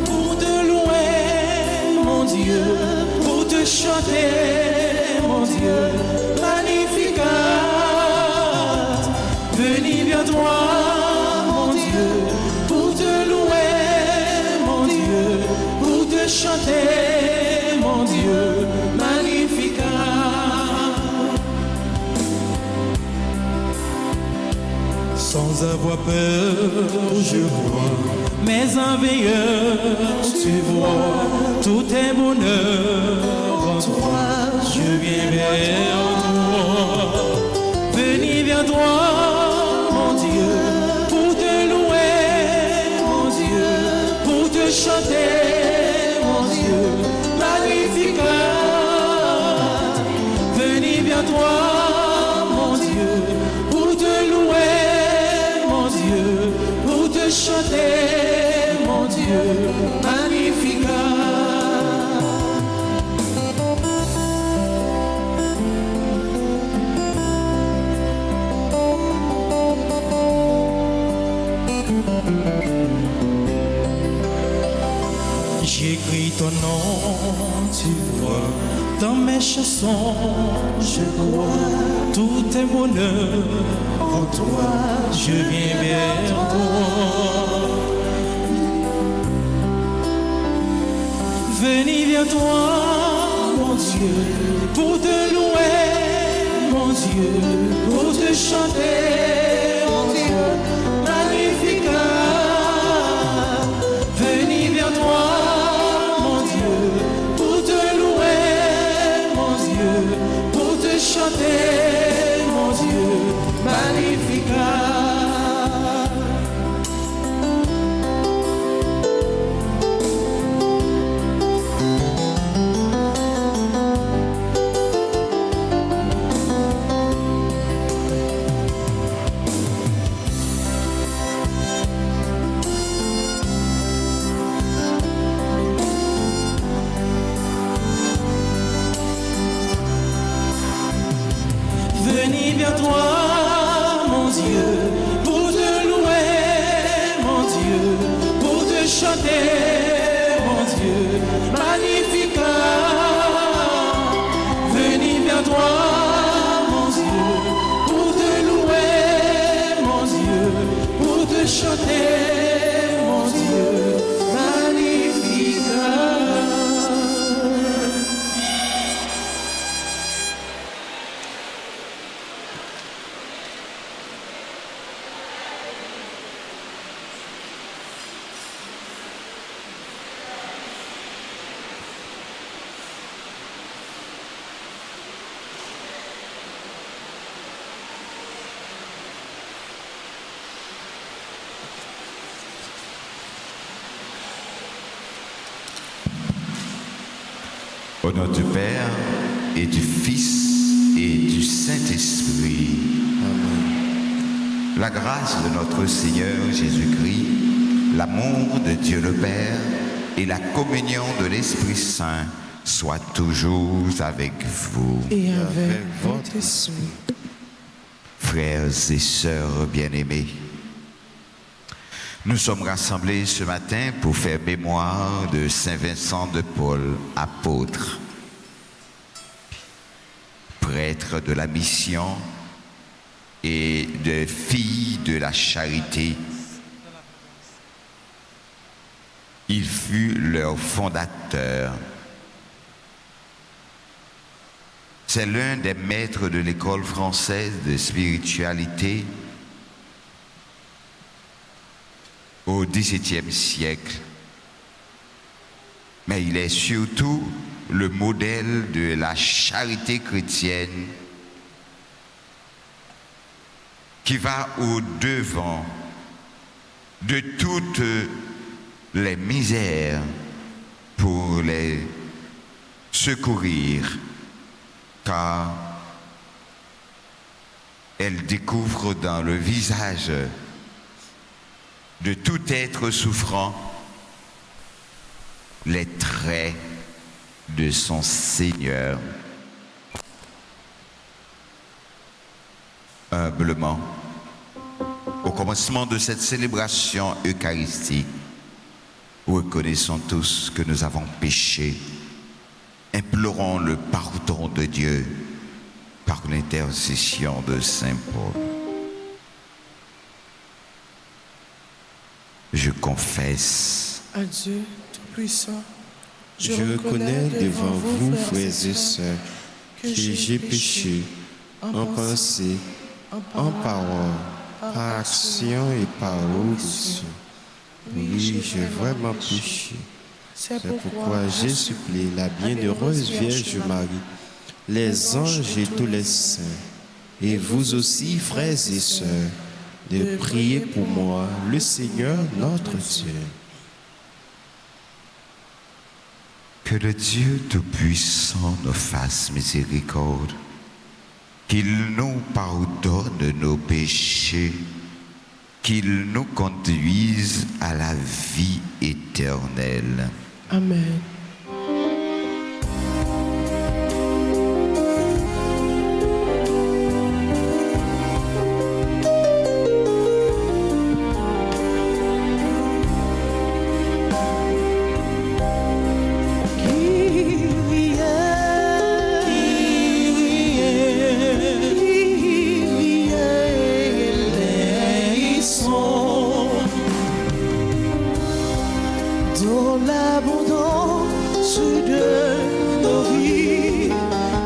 pour te louer, mon Dieu, pour te chanter, mon Dieu, Magnificat. Venir vers toi, mon Dieu, pour te louer, mon Dieu, pour te chanter, mon Dieu, Magnificat. Sans avoir peur, je vois mes enveilleurs, tu vois tout est bonheur en toi. Je viens vers toi, venir vers toi, mon Dieu, pour te louer, mon Dieu, pour te chanter, mon Dieu, Magnificat. Venir vers toi, mon Dieu, pour te louer, mon Dieu, pour te chanter, mon Dieu, Magnificat. J'écris ton nom, tu vois, dans mes chansons, je crois, tout est bonheur en toi, je viens vers toi. Venir vers toi, mon Dieu, pour te louer, mon Dieu, pour te chanter, mon Dieu, Magnificat. Venir vers toi, mon Dieu, pour te louer, mon Dieu, pour te chanter, mon Dieu, Magnificat. Venir vers toi, mon Dieu, pour te louer, mon Dieu, pour te chanter, mon Dieu, Magnificat. Venir vers toi, mon Dieu, pour te louer, mon Dieu, pour te chanter, mon Dieu, Magnificat. Au nom du Père et du Fils et du Saint-Esprit. Amen. La grâce de notre Seigneur Jésus-Christ, l'amour de Dieu le Père et la communion de l'Esprit Saint soient toujours avec vous. Et avec votre esprit. Frères et sœurs bien-aimés, nous sommes rassemblés ce matin pour faire mémoire de Saint Vincent de Paul, apôtre, prêtre de la mission et de fille de la charité. Il fut leur fondateur. C'est l'un des maîtres de l'école française de spiritualité au XVIIe siècle. Mais il est surtout le modèle de la charité chrétienne qui va au-devant de toutes les misères pour les secourir, car elle découvre dans le visage de tout être souffrant les traits de son Seigneur. Humblement, au commencement de cette célébration eucharistique, vous reconnaissons tous que nous avons péché. Implorons le pardon de Dieu par l'intercession de Saint Paul. Je confesse à Dieu Tout-Puissant, je reconnais devant vous, frères et sœurs, que j'ai péché en pensée, en parole, par action et par omission. Oui, j'ai vraiment péché. C'est pourquoi j'ai supplié la bienheureuse Vierge Marie, les anges et tous les saints, et vous aussi, frères et sœurs, de prier pour moi, le Seigneur notre Dieu. que le Dieu Tout-Puissant nous fasse miséricorde, qu'il nous pardonne nos péchés, qu'il nous conduise à la vie éternelle. Amen. Dans l'abondance de nos vies,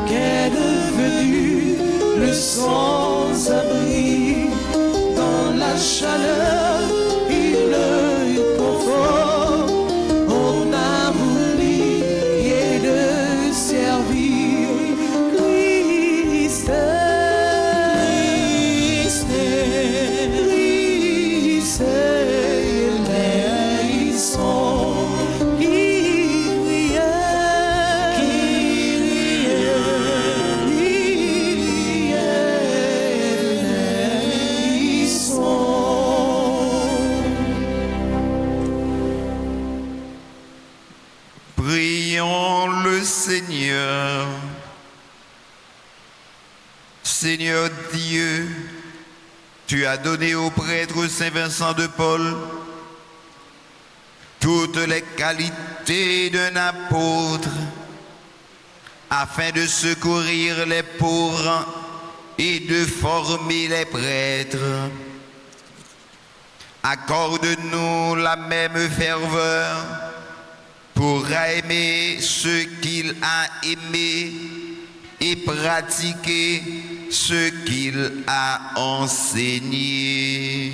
qu'est devenu le sans-abri. Dans la chaleur et le confort, on a oublié de servir Christ. Prions le Seigneur. Seigneur Dieu, tu as donné au prêtre Saint Vincent de Paul toutes les qualités d'un apôtre afin de secourir les pauvres et de former les prêtres. Accorde-nous la même ferveur pour aimer ce qu'il a aimé et pratiquer ce qu'il a enseigné.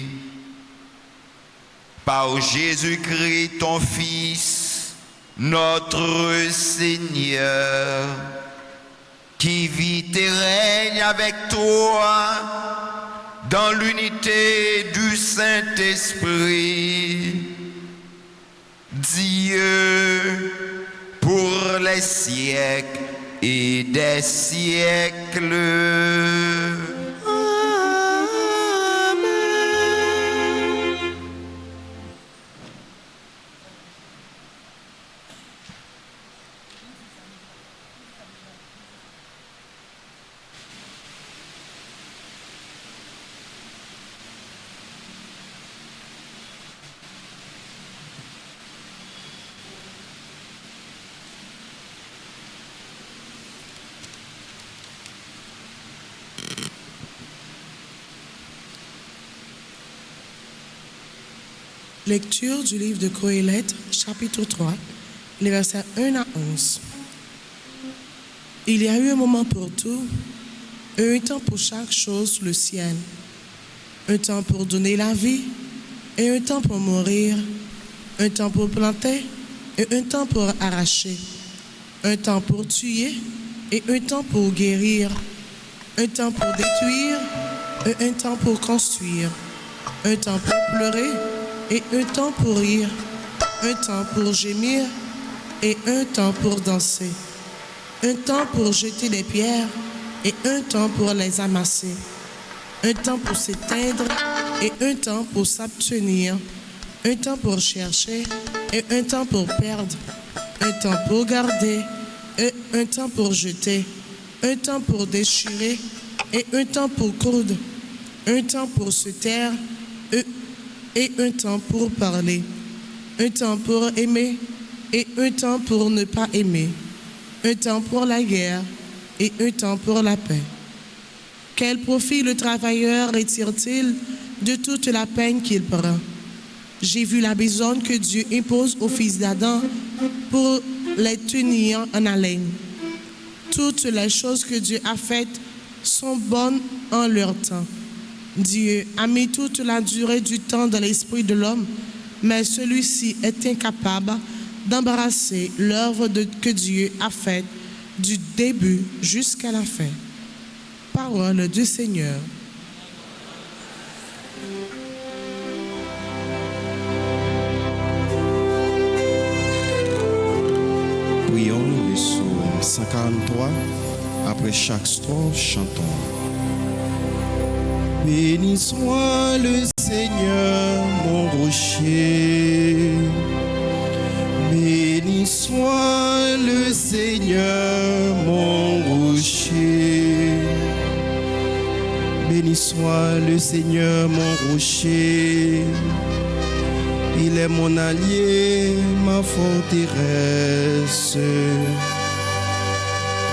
Par Jésus-Christ, ton Fils, notre Seigneur, qui vit et règne avec toi dans l'unité du Saint-Esprit, Dieu pour les siècles et des siècles. Lecture du livre de Coëlette, chapitre 3, les versets 1 à 11. Il y a eu un moment pour tout, et un temps pour chaque chose sous le ciel. Un temps pour donner la vie, et un temps pour mourir. Un temps pour planter, et un temps pour arracher. Un temps pour tuer, et un temps pour guérir. Un temps pour détruire, et un temps pour construire. Un temps pour pleurer, et un temps pour rire, un temps pour gémir et un temps pour danser, un temps pour jeter des pierres et un temps pour les amasser, un temps pour s'éteindre et un temps pour s'abstenir, un temps pour chercher et un temps pour perdre, un temps pour garder et un temps pour jeter, un temps pour déchirer et un temps pour coudre, un temps pour se taire et un temps pour parler, un temps pour aimer et un temps pour ne pas aimer, un temps pour la guerre et un temps pour la paix. Quel profit le travailleur retire-t-il de toute la peine qu'il prend? J'ai vu la besogne que Dieu impose aux fils d'Adam pour les tenir en haleine. Toutes les choses que Dieu a faites sont bonnes en leur temps. Dieu a mis toute la durée du temps dans l'esprit de l'homme, mais celui-ci est incapable d'embrasser l'œuvre que Dieu a faite du début jusqu'à la fin. Parole du Seigneur. Prions le psaume 143. Après chaque strophe, chantons. Béni soit le Seigneur, mon rocher. Béni soit le Seigneur, mon rocher. Béni soit le Seigneur, mon rocher. Il est mon allié, ma forteresse,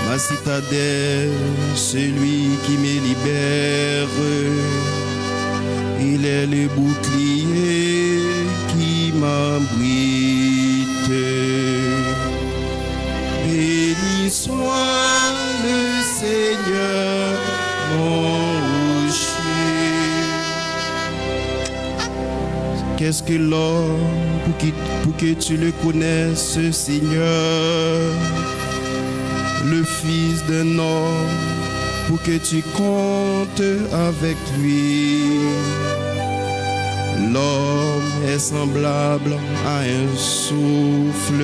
ma citadelle, celui qui me libère. Il est le bouclier qui m'abrite. Béni soit le Seigneur, mon rocher. Qu'est-ce que l'homme pour que tu le connaisses, Seigneur? Le fils d'un homme pour que tu comptes avec lui. L'homme est semblable à un souffle.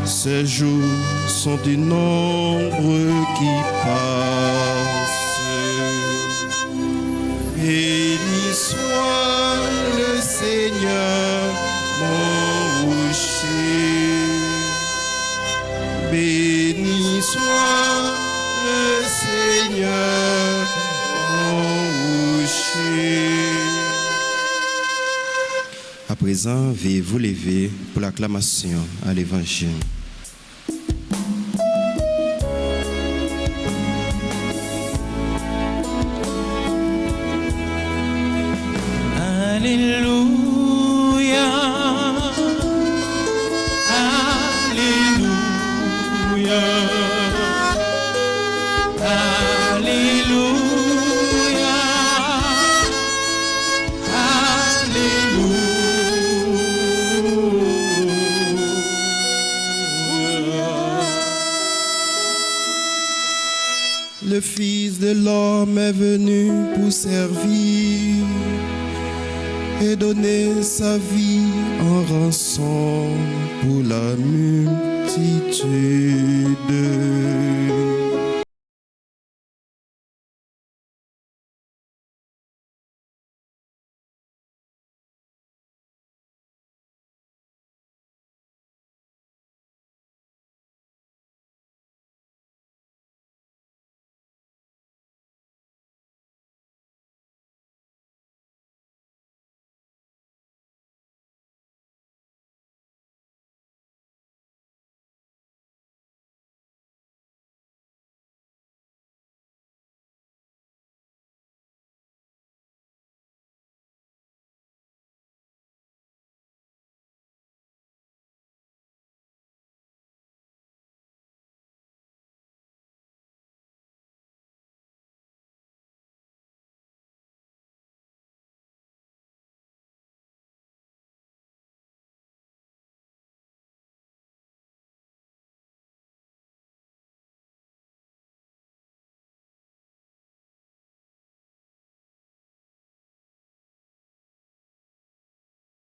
Ses jours sont du nombre qui passe. Béni soit le Seigneur, mon rocher. Béni soit le Seigneur, mon rocher. À présent, veuillez vous lever pour l'acclamation à l'Évangile. Alléluia, Alléluia, Alléluia, Alléluia. Le Fils de l'homme est venu pour servir et donner sa vie en rançon pour la multitude.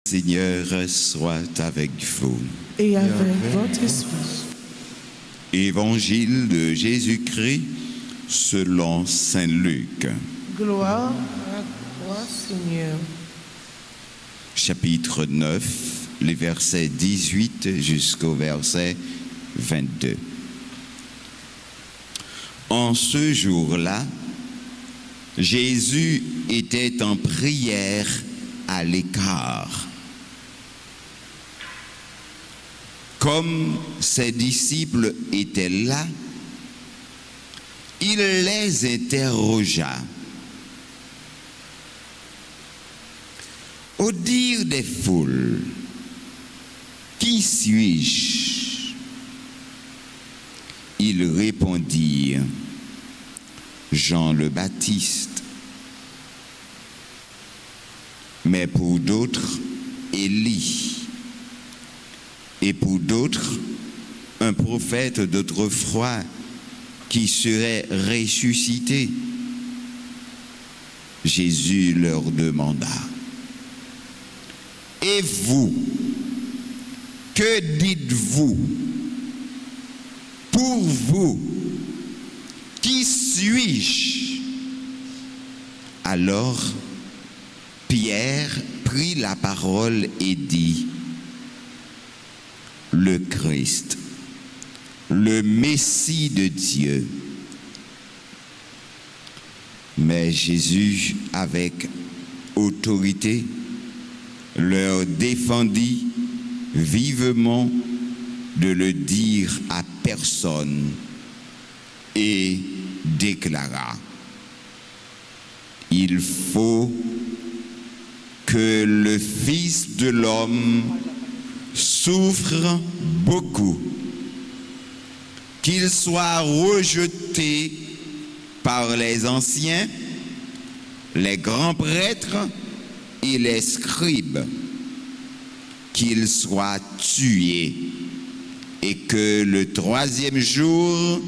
Seigneur soit avec vous. Et avec votre esprit. Évangile de Jésus-Christ selon Saint Luc. Gloire à toi, Seigneur. Chapitre 9, les versets 18 jusqu'au verset 22. En ce jour-là, Jésus était en prière à l'écart. comme ses disciples étaient là, il les interrogea. Au dire des foules, qui suis-je? Ils répondirent, Jean le Baptiste. Mais pour d'autres, Élie. Et pour d'autres, un prophète d'autrefois qui serait ressuscité. Jésus leur demanda, et vous, que dites-vous? Pour vous, qui suis-je? Alors, Pierre prit la parole et dit, le Christ, le Messie de Dieu. Mais Jésus, avec autorité, leur défendit vivement de le dire à personne et déclara, il faut que le Fils de l'homme souffre beaucoup, qu'il soit rejeté par les anciens, les grands prêtres et les scribes, qu'il soit tué et que le troisième jour,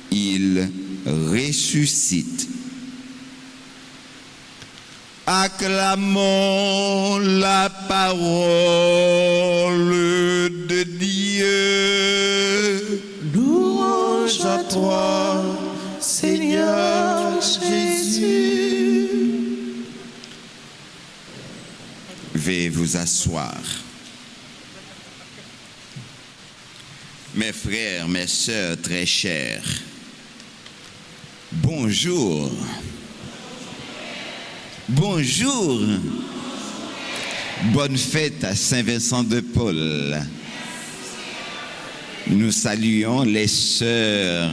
il ressuscite. Acclamons la parole de Dieu. Louange à toi, Seigneur Jésus. Veuillez vous asseoir. Mes frères, mes sœurs très chers, bonjour. Bonjour. Bonne fête à Saint-Vincent de Paul. Nous saluons les sœurs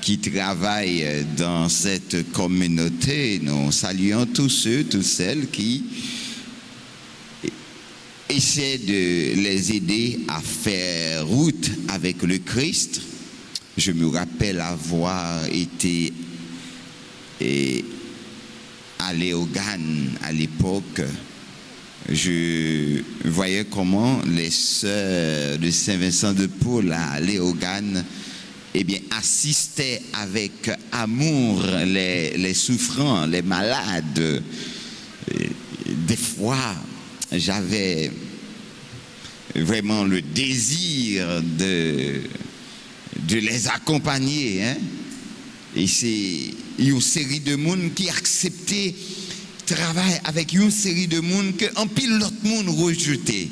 qui travaillent dans cette communauté. Nous saluons tous ceux, toutes celles qui essaient de les aider à faire route avec le Christ. Je me rappelle avoir été à Léogane à l'époque. Je voyais comment les sœurs de Saint-Vincent de Paul à Léogane assistaient avec amour les souffrants, les malades. Des fois, j'avais vraiment le désir de les accompagner. Et c'est une série de monde qui acceptait travailler avec une série de monde que en pile l'autre monde rejeté.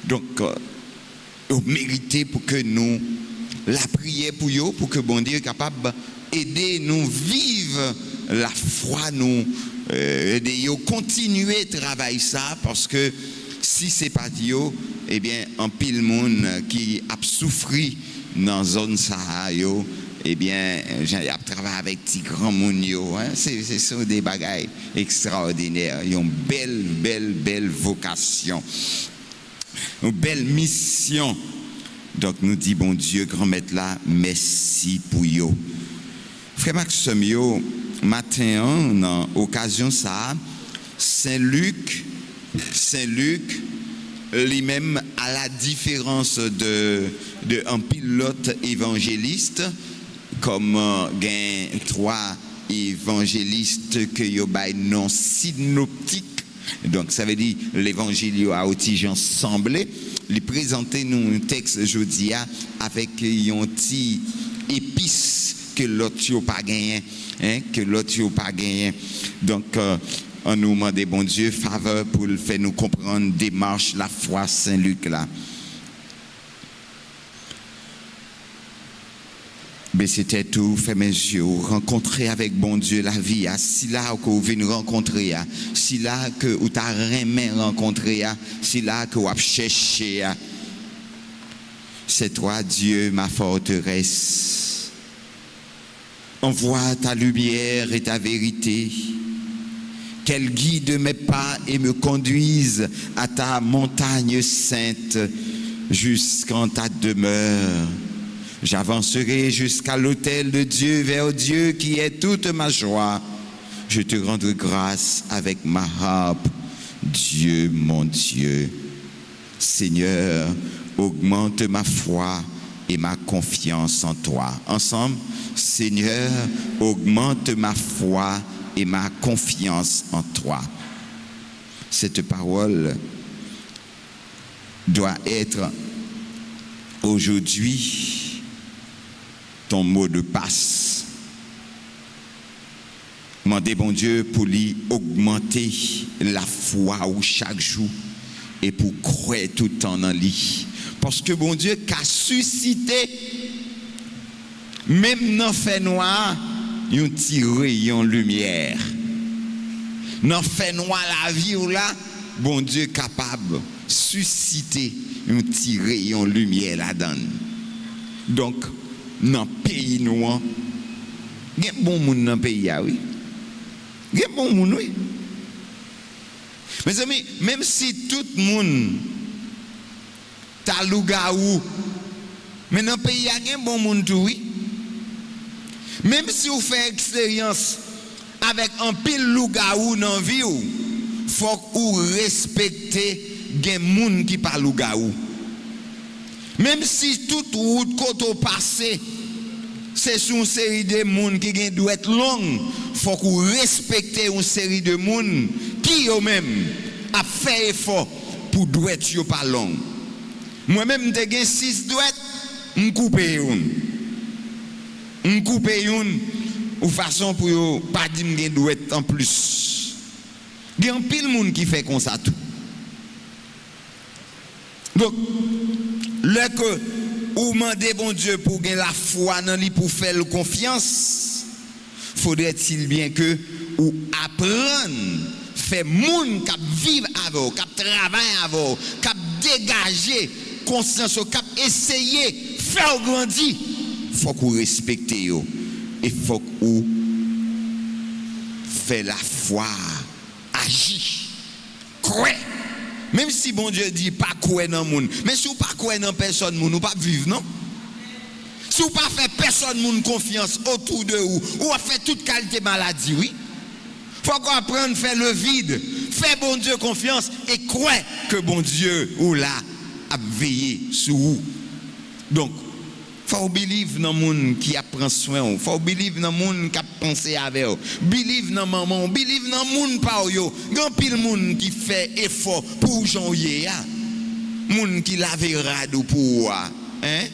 Donc, on méritait pour que nous la prière pour eux, pour que bon Dieu est capable d'aider nous vivre la foi, nous aider continuer travailler ça, parce que si c'est pas Dieu, en pile monde qui a souffert dans zone Sahara, j'ai travaillé avec des grands mounios. C'est des bagailles extraordinaires. Ils ont une belle vocation. Une belle mission. Donc nous dit bon Dieu, grand maître là, merci pour eux. Frère Maxime, matin, dans occasion ça, Saint-Luc, lui-même, à la différence de un pilote évangéliste, comme gain 3 évangélistes que yo bay non synoptique, donc ça veut dire l'évangile a aussi semblé, lui présenter nous un texte jeudi avec un petit épice que l'autre n'a pas gagné, donc on nous demande bon Dieu faveur pour le faire nous comprendre démarche la foi Saint-Luc là. Mais c'était tout, fait mes yeux, rencontrer avec bon Dieu la vie, si là que vous venez rencontrer, si là que vous t'avez rencontré, si là que vous avez cherché. C'est toi, Dieu, ma forteresse. Envoie ta lumière et ta vérité, qu'elle guide mes pas et me conduise à ta montagne sainte, jusqu'en ta demeure. J'avancerai jusqu'à l'autel de Dieu, vers Dieu qui est toute ma joie. Je te rendrai grâce avec ma harpe, Dieu mon Dieu. Seigneur, augmente ma foi et ma confiance en toi. Ensemble, Seigneur, augmente ma foi et ma confiance en toi. Cette parole doit être aujourd'hui ton mot de passe. Demandez bon Dieu pour lui augmenter la foi ou chaque jour et pour croire tout le temps en lui. Parce que bon Dieu qu'a suscité même dans le fait noir un petit rayon lumière. Dans le fait noir la vie ou là, bon Dieu capable de susciter un petit rayon lumière là-dedans. Donc dans le pays noir, il y a bon monde dans le pays, oui. Il y a bon monde, oui. Mes amis, même si tout le monde t'a lougaou, mais dans le pays, il y a un bon monde, oui. Même si vous faites expérience avec un pile lougaou dans la vie, il faut que vous respectez les gens qui parlent lougaou. Même si toute route côté passé, c'est sur une série de monde qui doit être longue, il faut que vous respectez une série de monde qui eux-mêmes a fait effort pour douette yo pas long. Moi-même j'ai gagné 6 douettes, je coupe une. Je coupe une ou façon pour yo pas dire que douette en plus. Il y a un pile monde qui fait comme ça tout. Donc le que ou demander bon Dieu pour gagner la foi dans lui pour faire confiance, faudrait-il bien que ou apprendre faire moun qui vivre avec vous, qui travaille avec vous, qui dégager conscience, qui essayer faire grandir. Faut que vous respectez yo et faut que vous fait la foi agir. Croire. Même si bon Dieu dit pas croire dans le monde, mais si vous pas croire dans personne, vous ne pas vivre, non? Si vous pas fait personne monde confiance autour de vous, ou fait toute qualité maladie, oui? Faut qu'on apprenne à faire le vide, faire bon Dieu confiance et croire que bon Dieu ou là a veillé sur vous. Donc, faut believe dans le monde qui apprend soin, faut believe dans le monde qui a pensé avec vous, believe dans maman, believe dans le monde par yo. Grand pile monde qui fait effort pour janvier, monde qui lave radou pour hein?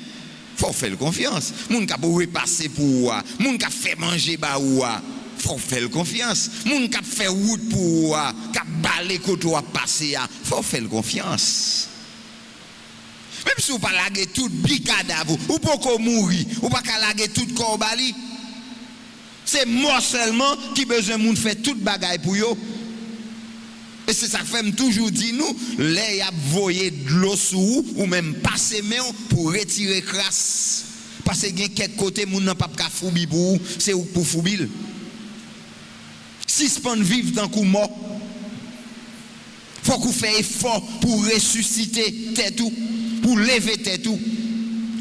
Faut faire confiance. Monde qui a repasser pour monde qui a fait manger ba ou faut faire confiance. Monde qui a fait route pour qui a balé côté à passer, faut faire confiance. Même si vous ne pouvez pas laguer toute brigade à vous, ou pas mourir, ou pas laguer toute corbali, c'est moi seulement qui besoin de faire toute bagaille pour vous. Et c'est ça que fait toujours dire nous, les y a voyé de l'eau sur vous, ou même passer main pour retirer crasse. Parce que quelques côtés, moun n'a pas de foubi pour vous, c'est pour foubil. Si ce pas vivre dans coup mort, faut qu'on fasse effort pour ressusciter tête tout. Pour lever tête tout,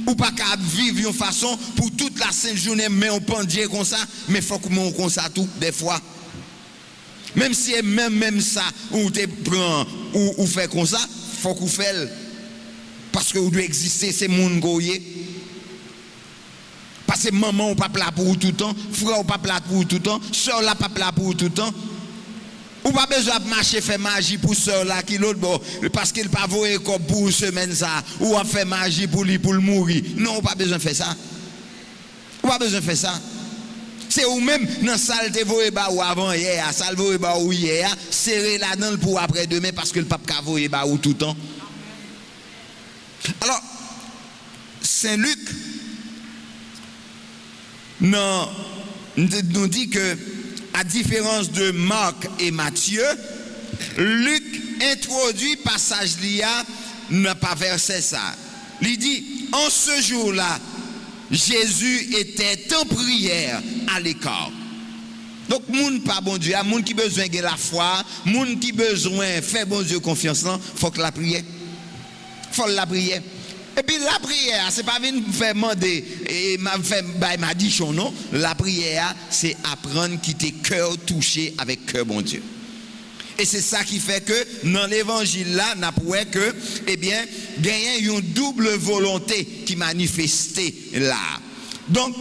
ou pas qu'à vivre une façon pour toute la sainte journée, mais on pendier comme ça, mais il faut que on comme ça tout, des fois. Même si même ça, ou te prend, ou fait comme ça, il faut qu'on fait. Parce que vous devez exister, c'est mon goye. Parce que maman ou pas là pour tout le temps, frère ou pas là pour tout le temps, soeur là pas là pour tout le temps. Ou pas besoin de marcher faire magie pour ceux là qui l'autre bon parce qu'il pas voyer comme pour une semaine ça ou à faire magie pour lui pour le mourir. Non, pas besoin de faire ça. Ou pas besoin de faire ça. C'est ou même dans salle te voyer ba ou avant hier, salle voyer ba ou hier, serrer là dedans pour après demain parce que le pape ka voyer ba ou tout le temps. Alors Saint Luc non nous dit que à différence de Marc et Matthieu, Luc introduit passage lié n'a pas versé ça. il dit, en ce jour-là, Jésus était en prière à l'écart. Donc, moun pas bon Dieu, moun qui besoin de la foi, moun qui besoin faire bon Dieu confiance, faut que la prière. Faut la prière. Et puis la prière, c'est pas venir faire demander et faire ma dichon, non. La prière, c'est apprendre qui tes cœurs touchés avec cœur bon Dieu. Et c'est ça qui fait que dans l'évangile là, n'a pas que, eh bien, il y a une double volonté qui manifestait là. Donc,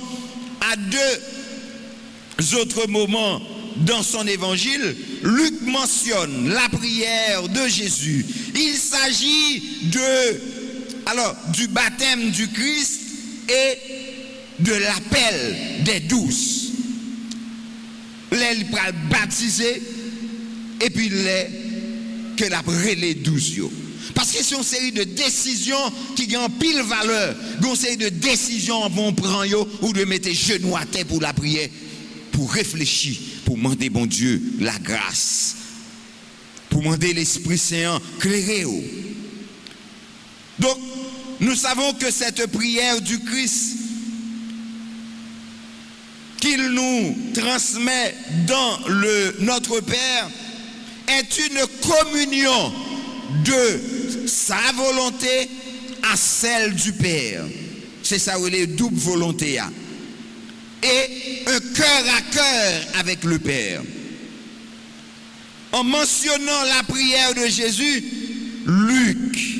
à deux autres moments dans son évangile, Luc mentionne la prière de Jésus. Il s'agit du baptême du Christ et de l'appel des douze. Les baptisés et puis que les 12. Parce que c'est une série de décisions qui ont pile valeur. Une série de décisions vont prendre ou de mettre genoux à terre pour la prière, pour réfléchir, pour demander bon Dieu la grâce, pour demander l'Esprit Saint clairer. Donc, nous savons que cette prière du Christ qu'il nous transmet dans notre Père est une communion de sa volonté à celle du Père. C'est ça où les double volonté a. Et un cœur à cœur avec le Père. En mentionnant la prière de Jésus, Luc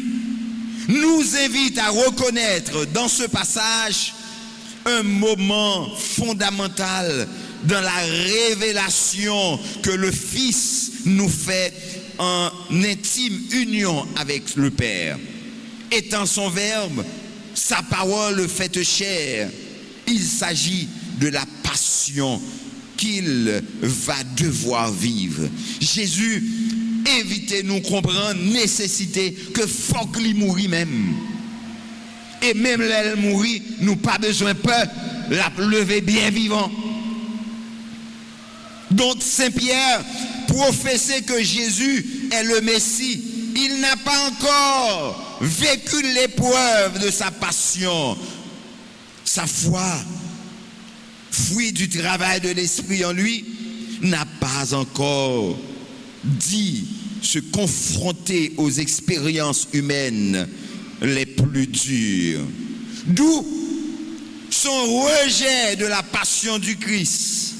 nous invite à reconnaître dans ce passage un moment fondamental dans la révélation que le Fils nous fait en intime union avec le Père. Étant son Verbe, sa parole faite chair, il s'agit de la passion qu'il va devoir vivre. Jésus invite nous comprendre nécessité que faut qu'il mourit même. Et même l'elle mourit, nous pas besoin peur, la lever bien vivant. Donc Saint-Pierre professait que Jésus est le Messie. Il n'a pas encore vécu l'épreuve de sa passion. Sa foi, fruit du travail de l'Esprit en lui, n'a pas encore dit se confronter aux expériences humaines les plus dures. D'où son rejet de la passion du Christ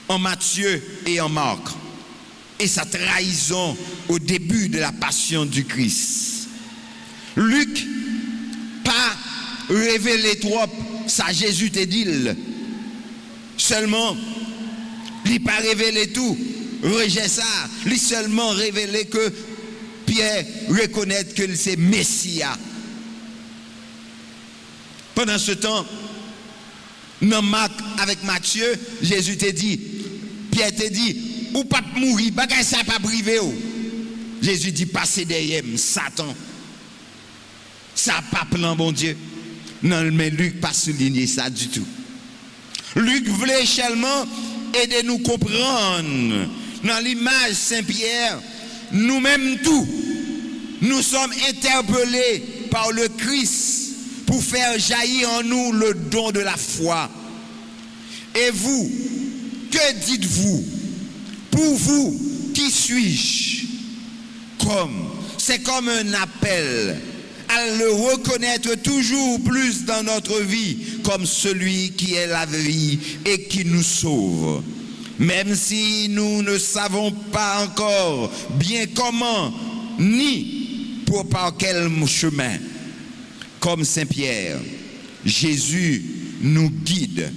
en Matthieu et en Marc, et sa trahison au début de la passion du Christ. Luc pas révélé trop, ça Jésus te dit. Seulement, il n'a pas révélé tout, rejet ça, il seulement révélé que Pierre reconnaît que c'est Messia. Pendant ce temps, dans Marc avec Matthieu, Jésus te dit, Pierre te dit, ou pas mourir, bagay ça pas privé. Jésus dit, passez derrière Satan. Ça pas plan bon Dieu. Non, mais Luc pas souligné ça du tout. Luc voulait seulement aider nous comprendre. Dans l'image Saint-Pierre, nous-mêmes tous, nous sommes interpellés par le Christ pour faire jaillir en nous le don de la foi. Et vous, que dites-vous? Pour vous, qui suis-je? C'est comme un appel à le reconnaître toujours plus dans notre vie comme celui qui est la vie et qui nous sauve. Même si nous ne savons pas encore bien comment ni par quel chemin. Comme Saint-Pierre, Jésus nous guide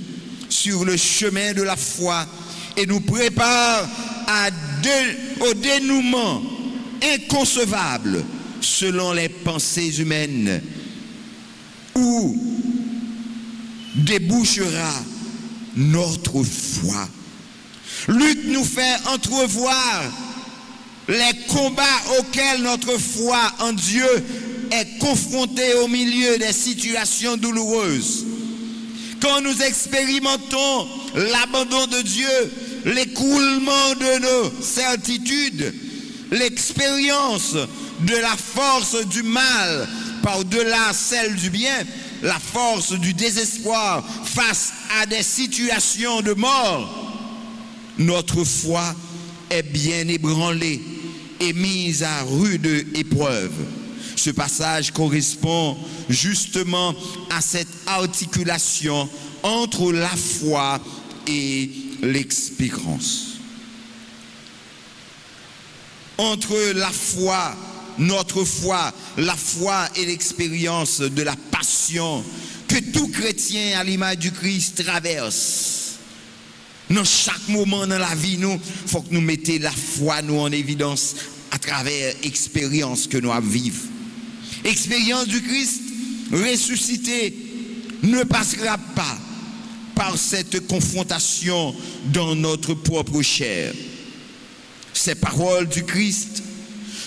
sur le chemin de la foi et nous prépare au dénouement inconcevable selon les pensées humaines, où débouchera notre foi. Luc nous fait entrevoir les combats auxquels notre foi en Dieu est confrontée au milieu des situations douloureuses. Quand nous expérimentons l'abandon de Dieu, l'écroulement de nos certitudes, l'expérience de la force du mal par-delà celle du bien, la force du désespoir face à des situations de mort, notre foi est bien ébranlée et mise à rude épreuve. Ce passage correspond justement à cette articulation entre la foi et l'expérience. Entre la foi, notre foi, la foi et l'expérience de la passion que tout chrétien à l'image du Christ traverse. Dans chaque moment dans la vie, nous, il faut que nous mettions la foi nous en évidence à travers l'expérience que nous vivons. L'expérience du Christ ressuscité ne passera pas par cette confrontation dans notre propre chair. Ces paroles du Christ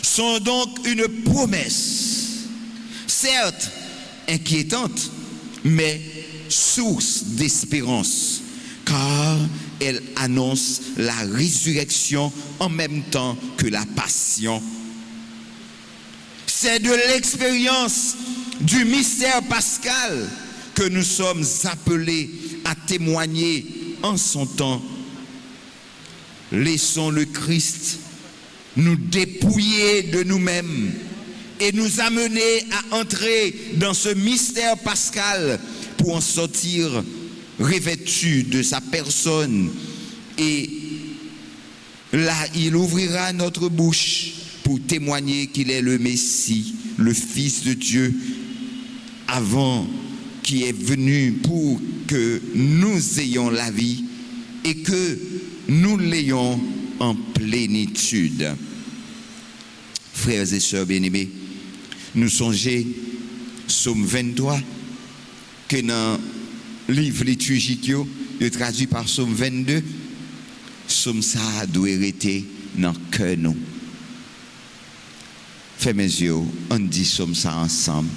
sont donc une promesse, certes inquiétante, mais source d'espérance, car elle annonce la résurrection en même temps que la passion. C'est de l'expérience du mystère pascal que nous sommes appelés à témoigner en son temps. Laissons le Christ nous dépouiller de nous-mêmes et nous amener à entrer dans ce mystère pascal pour en sortir revêtus de sa personne. Et là, il ouvrira notre bouche pour témoigner qu'il est le Messie, le Fils de Dieu, avant qui est venu pour que nous ayons la vie et que nous l'ayons en plénitude. Frères et sœurs bien-aimés, nous songeons, Psaume 23, que dans le livre liturgique, il est traduit par Psaume 22, Psaume ça doit rester dans le cœur nous. Fais mes yeux, on dit Psaume ça ensemble.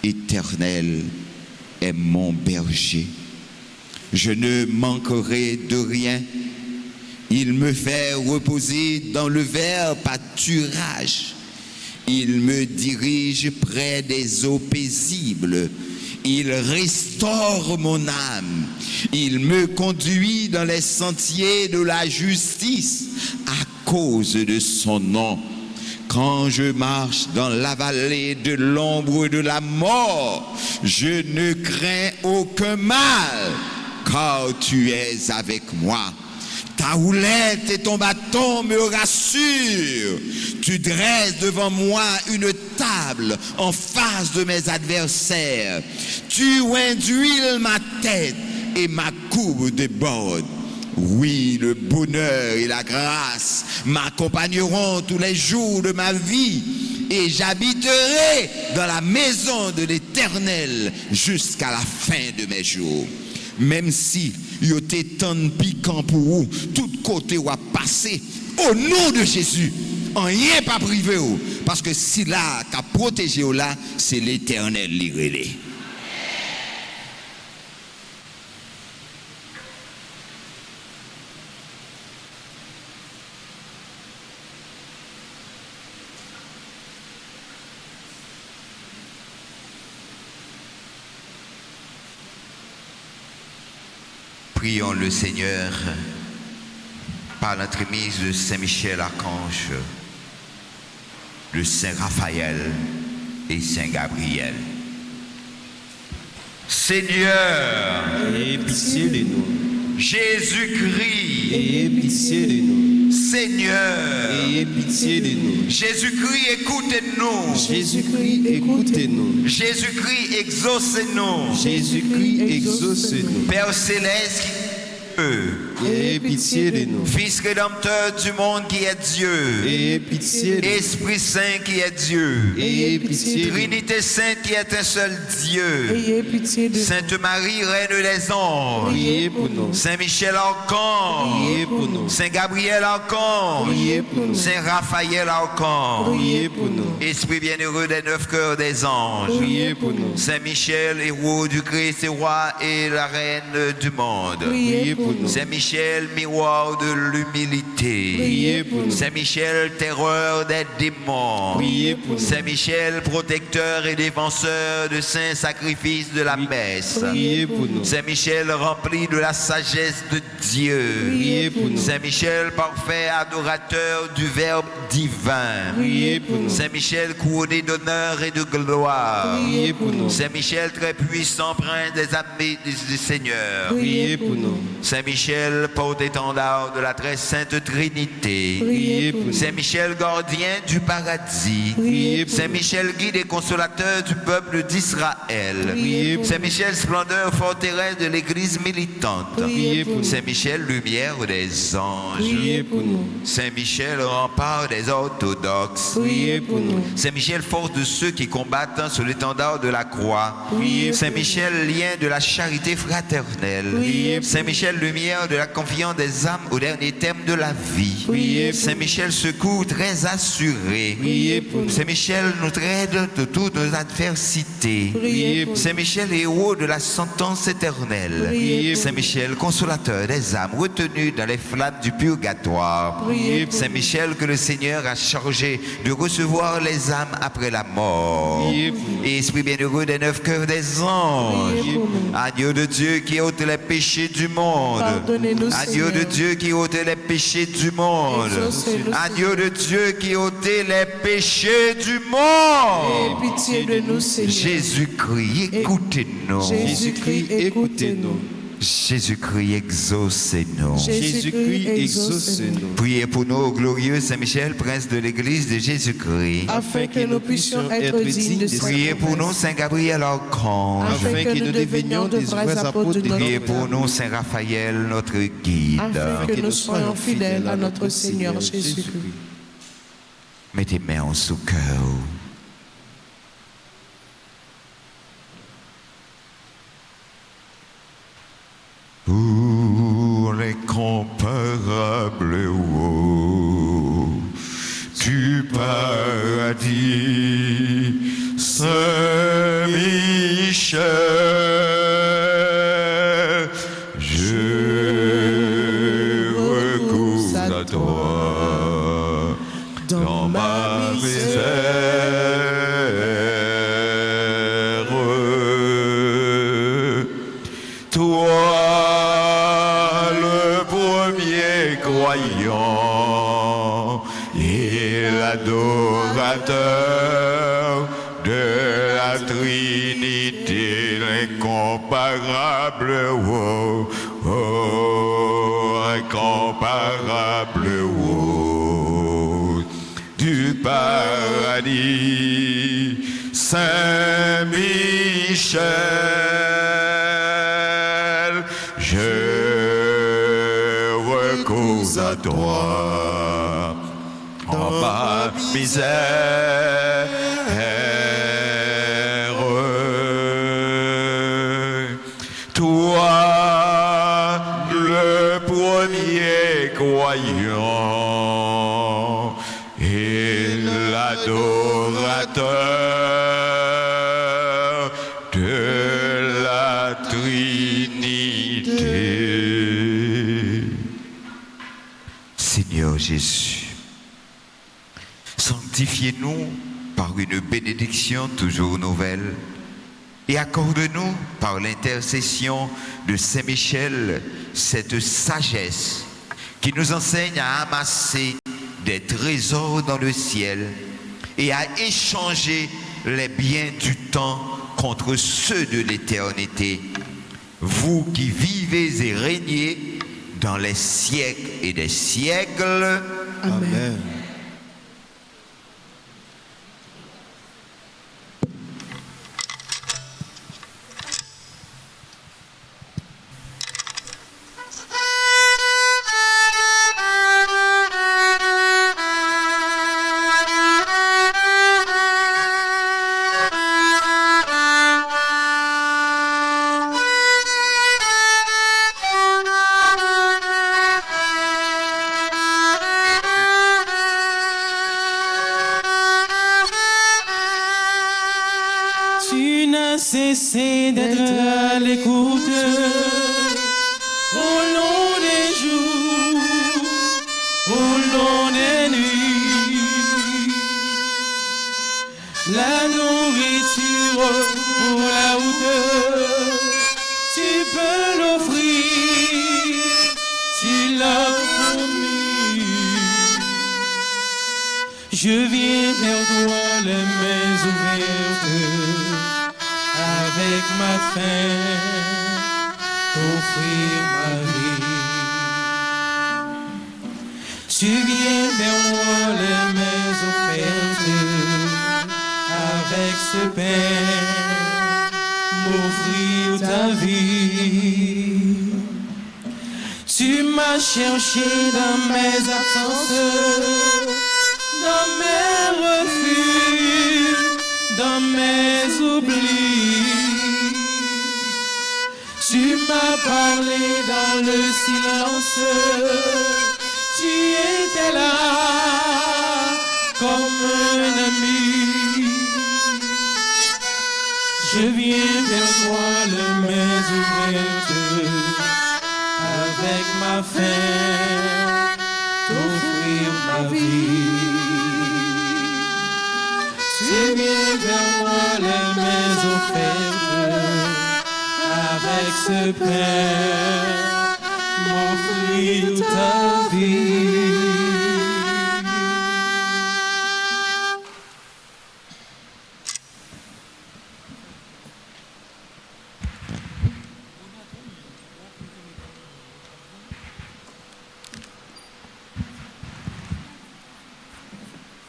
Éternel est mon berger. Je ne manquerai de rien. Il me fait reposer dans le vert pâturage. Il me dirige près des eaux paisibles. Il restaure mon âme. Il me conduit dans les sentiers de la justice à cause de son nom. Quand je marche dans la vallée de l'ombre de la mort, je ne crains aucun mal, car tu es avec moi. Ta houlette et ton bâton me rassurent. Tu dresses devant moi une table en face de mes adversaires. Tu induis ma tête et ma coupe déborde. Oui, le bonheur et la grâce m'accompagneront tous les jours de ma vie et j'habiterai dans la maison de l'Éternel jusqu'à la fin de mes jours. Même si il était tant piquant pour vous, tout côté ou à passer, au nom de Jésus, on n'y est pas privé, parce que si là, qu'a protégé là, c'est l'Éternel l'irélé. Prions le Seigneur par l'entremise de Saint Michel Archange, de Saint Raphaël et Saint Gabriel. Seigneur, ayez pitié de nous. Jésus-Christ, Ayez pitié de nous. Seigneur, Ayez pitié de nous. Jésus-Christ, écoutez-nous. Jésus-Christ, écoutez-nous. Jésus-Christ, exaucez-nous. Jésus-Christ, exaucez-nous. Père céleste, Ayez pitié de nous. Fils rédempteur du monde qui est Dieu, Ayez pitié de nous. Esprit Saint qui est Dieu, Ayez pitié de nous. Trinité Sainte qui est un seul Dieu, Ayez pitié de nous. Sainte Marie, Reine des anges, Priez pour nous. Saint Michel Archange, Priez pour nous. Saint Gabriel Archange, Priez pour nous. Saint Raphaël Archange, Priez pour nous. Esprit bienheureux des 9 cœurs des anges, Priez pour nous. Saint Michel, héros du Christ et roi et la reine du monde, Priez pour nous. Saint Michel, miroir de l'humilité, trinité. Priez pour nous. Saint-Michel, terreur des démons. Priez pour nous. Saint-Michel, protecteur et défenseur de saints sacrifices de la messe. Priez pour nous. Saint-Michel, rempli de la sagesse de Dieu. Priez pour nous. Saint-Michel, parfait adorateur du Verbe divin. Priez pour nous. Saint-Michel, couronné d'honneur et de gloire. Priez pour nous. Saint-Michel, très puissant, prince des armées du Seigneur. Priez pour nous. Saint-Michel, porte-étendard de la très sainte Trinité. Priez pour nous. Saint-Michel, gardien du paradis. Priez pour nous. Saint-Michel, guide et consolateur du peuple d'Israël. Priez pour nous. Saint-Michel, splendeur forteresse de l'église militante. Priez pour nous. Saint-Michel, lumière des anges. Priez pour nous. Saint-Michel, rempart des orthodoxes. Priez pour nous. Saint-Michel, force de ceux qui combattent sous l'étendard de la croix. Priez. Saint-Michel, lien de la charité fraternelle. Priez. Saint-Michel, lumière de la confiance des âmes au dernier terme de la vie. Priez. Saint-Michel, secours très assuré. Priez pour nous. Saint-Michel, notre aide de toutes nos adversités. Priez pour nous. Saint-Michel, héros de la sentence éternelle. Priez. Saint-Michel, consolateur des âmes retenues dans les flammes du purgatoire. Priez. Saint-Michel, que le Seigneur a chargé de recevoir les âmes après la mort. Priez pour nous. Et Esprit bienheureux des neuf cœurs des anges. Priez pour nous. Agneau de Dieu qui ôte les péchés du monde. Pardonnez-nous, Agneau de Seigneur. Dieu qui ôte les péchés du monde. Exaucez-nous, Agneau de Dieu qui ôte les péchés du Aie monde. pitié de nous, Seigneur. Jésus-Christ, écoutez-nous. Jésus-Christ, écoutez-nous. Jésus-Christ, exaucez-nous. Jésus-Christ, exaucez-nous. Priez pour nous, au glorieux Saint-Michel, prince de l'Église de Jésus-Christ. Afin que nous puissions être dignes de sa Priez pour nous, promesse. Saint Gabriel Archange. Afin que nous devenions de vrais apôtres de Priez notre pour âme. nous, Saint Raphaël, notre guide. Afin que nous soyons fidèles à notre Seigneur Jésus-Christ. Mettez main en sous cœur. Pour les comparables du paradis, Saint-Michel, je recours à toi dans ma misère. Toi, le premier croyant et l'adorateur de la Trinité, l'incomparable, oh, oh, incomparable, oh, du paradis, Saint-Michel, je recours à toi dans ma misère. Toi, le premier croyant et l'adorateur de la Trinité. Seigneur Jésus, sanctifiez-nous par une bénédiction toujours nouvelle et accorde-nous par l'intercession de Saint Michel cette sagesse qui nous enseigne à amasser des trésors dans le ciel et à échanger les biens du temps contre ceux de l'éternité. Vous qui vivez et régnez dans les siècles et des siècles. Amen. Tu n'as cessé d'être à l'écoute au long des jours, au Je viens vers toi les mains ouvertes, avec ma faim, t'offrir ma vie. Tu viens vers moi les mains ouvertes, avec ce pain, m'offrir ta vie. Tu m'as cherché dans mes absences, dans mes refus, dans mes oublis. Tu m'as parlé dans le silence, tu étais là comme un ami. Je viens vers toi les mains ouvertes, avec ma faim, t'offrir ma vie. Tu viens vers moi les mains offertes, avec ce pain, m'offrir ta vie.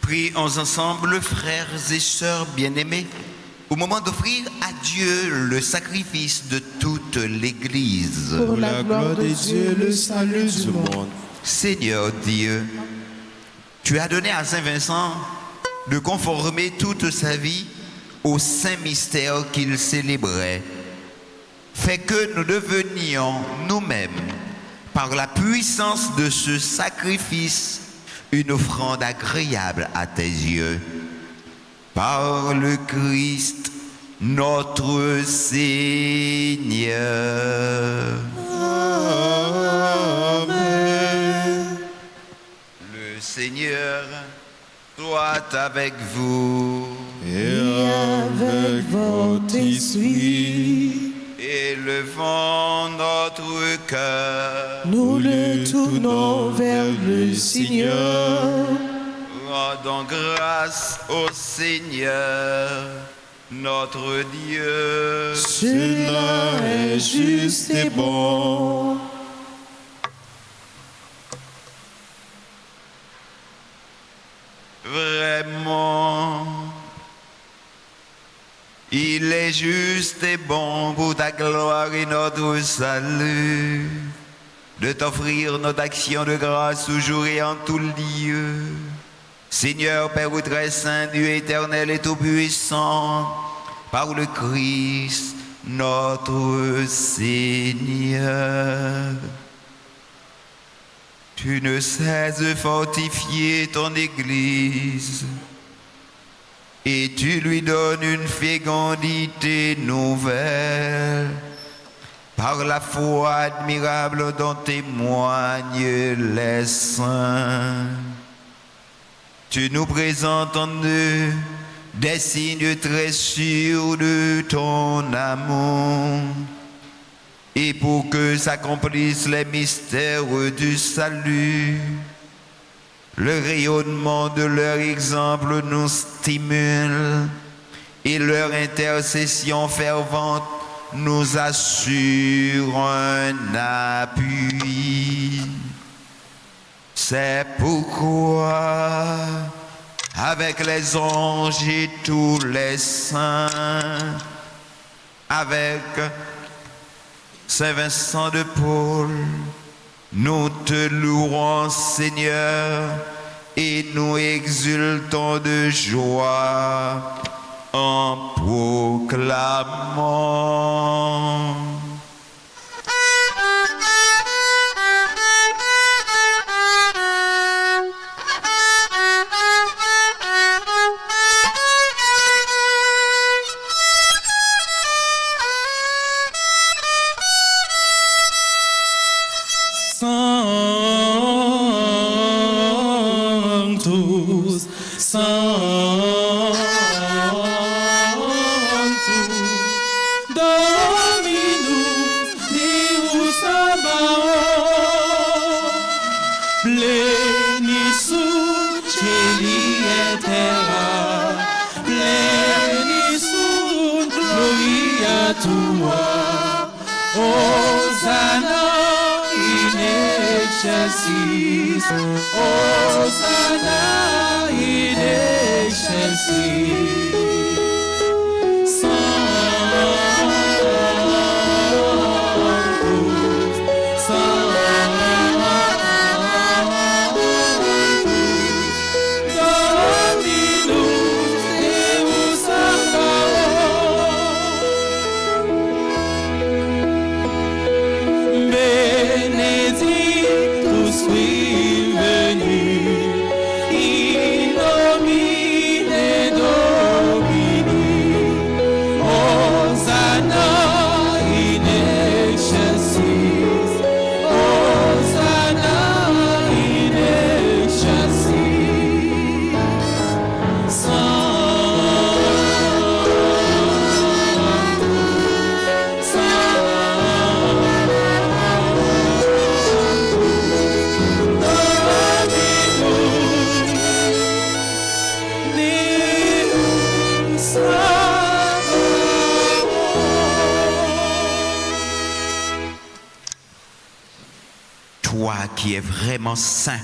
Prions ensemble, frères et sœurs bien-aimés, au moment d'offrir à Dieu le sacrifice de toute l'Église. Pour la gloire de Dieu, le salut du monde. Seigneur Dieu, tu as donné à Saint Vincent de conformer toute sa vie au saint mystère qu'il célébrait. Fais que nous devenions nous-mêmes, par la puissance de ce sacrifice, une offrande agréable à tes yeux. Par le Christ, notre Seigneur. Amen. Le Seigneur soit avec vous. Et avec votre esprit, Élevons notre cœur. Nous le tournons vers le Seigneur. Rendons grâce au Seigneur, notre Dieu. cela est juste et bon. Vraiment, il est juste et bon pour ta gloire et notre salut de t'offrir notre action de grâce toujours et en tout lieu. Seigneur, Père très saint, Dieu éternel et tout-puissant, par le Christ, notre Seigneur. Tu ne cesses de fortifier ton Église et tu lui donnes une fécondité nouvelle par la foi admirable dont témoignent les saints. Tu nous présentes en eux des signes très sûrs de ton amour. Et pour que s'accomplissent les mystères du salut, le rayonnement de leur exemple nous stimule et leur intercession fervente nous assure un appui. C'est pourquoi, avec les anges et tous les saints, avec Saint Vincent de Paul, nous te louons, Seigneur, et nous exultons de joie en proclamant. Sanctus, Sanctus, tua, Hosanna in excelsis, Hosanna in excelsis. Qui est vraiment saint,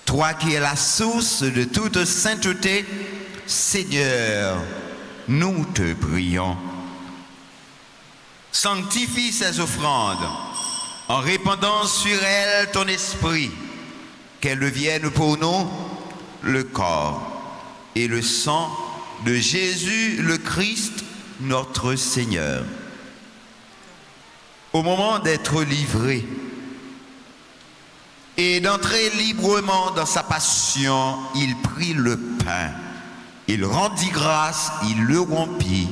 toi qui es la source de toute sainteté, Seigneur, nous te prions. Sanctifie ces offrandes en répandant sur elles ton esprit, qu'elles deviennent pour nous le corps et le sang de Jésus le Christ, notre Seigneur. Au moment d'être livré et d'entrer librement dans sa passion, il prit le pain, il rendit grâce, il le rompit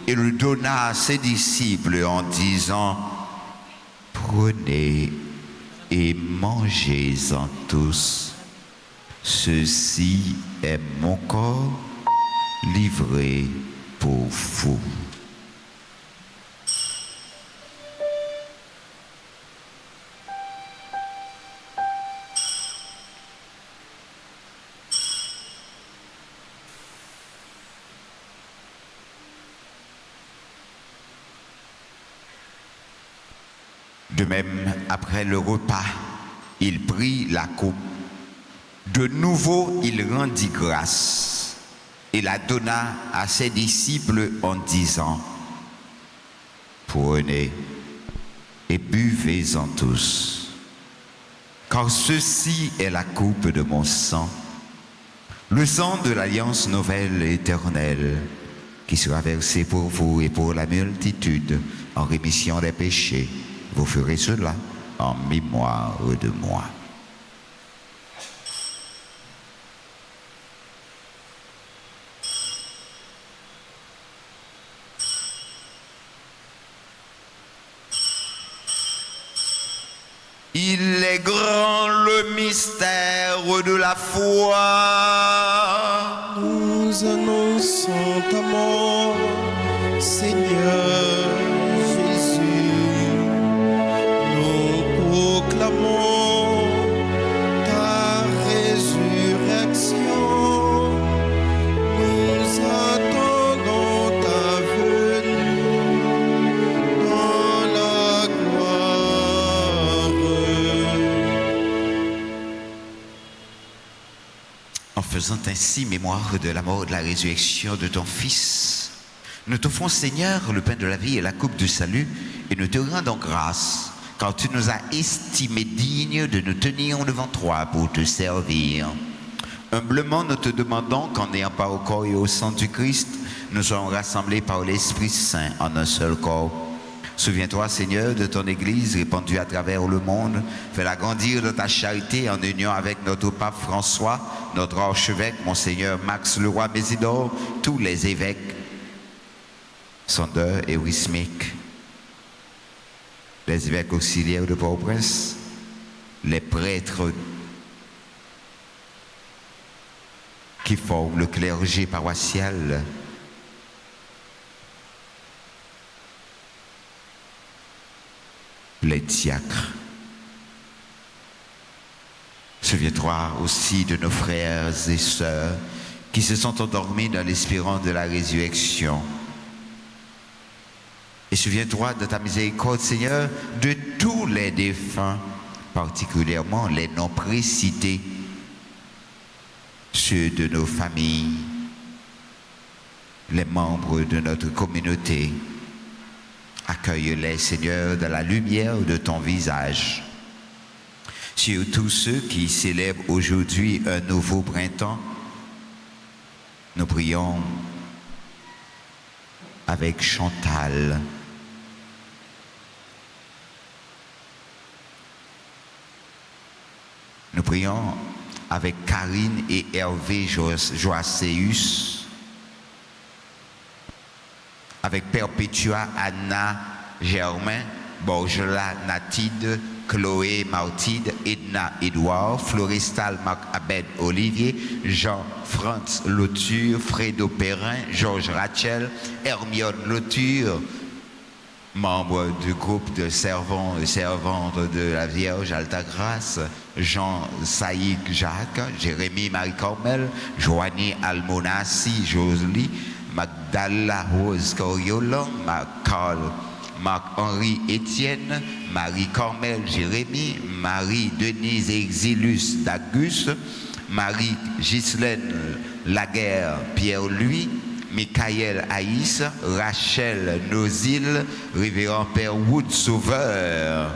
et le donna à ses disciples en disant: prenez et mangez-en tous. Ceci est mon corps livré pour vous. De même, après le repas, il prit la coupe. De nouveau, il rendit grâce et la donna à ses disciples en disant: prenez et buvez-en tous, car ceci est la coupe de mon sang, le sang de l'alliance nouvelle et éternelle, qui sera versé pour vous et pour la multitude en rémission des péchés. Vous ferez cela en mémoire de moi. Il est grand le mystère de la foi. Nous annonçons ta mort, Seigneur Jésus. Nous proclamons ta résurrection. Nous attendons ta venue dans la gloire. En faisant ainsi mémoire de la mort et de la résurrection de ton Fils, nous t'offrons, Seigneur, le pain de la vie et la coupe du salut, et nous te rendons grâce, car tu nous as estimés dignes de nous tenir devant toi pour te servir. Humblement, nous te demandons qu'en ayant part au corps et au sang du Christ, nous soyons rassemblés par l'Esprit Saint en un seul corps. Souviens-toi, Seigneur, de ton Église répandue à travers le monde. Fais-la grandir de ta charité en union avec notre pape François, notre archevêque, Monseigneur Max Leroy-Mésidor, tous les évêques, Sondeur et Wismic, les évêques auxiliaires de Port-au-Prince, les prêtres qui forment le clergé paroissial, les diacres. Souviens-toi aussi de nos frères et sœurs qui se sont endormis dans l'espérance de la résurrection. Et souviens-toi de ta miséricorde, Seigneur, de tous les défunts, particulièrement les non précités, ceux de nos familles, les membres de notre communauté. Accueille-les, Seigneur, dans la lumière de ton visage. Sur tous ceux qui célèbrent aujourd'hui un nouveau printemps, nous prions avec Chantal. Nous prions avec Karine et Hervé Joasseus, avec Perpétua Anna Germain, Borgela Natide, Chloé Martide, Edna Edouard, Florestal Marc-Abed Olivier, Jean-Franz Lauture, Fredo Perrin, Georges Rachel, Hermione Lauture, membre du groupe de servants et servantes de la Vierge Altagrace, Jean Saïd Jacques, Jérémie Marie-Cormel, Joanie Almonassi Jolie, Magdala Rose Coriolan, Carl Marc-Henri Étienne, Marie-Cormel Jérémie, Marie-Denise Exilus Dagus, Marie-Ghislaine Laguerre Pierre-Louis, Michael Haïs, Rachel Nozil, Révérend Père Wood Sauveur,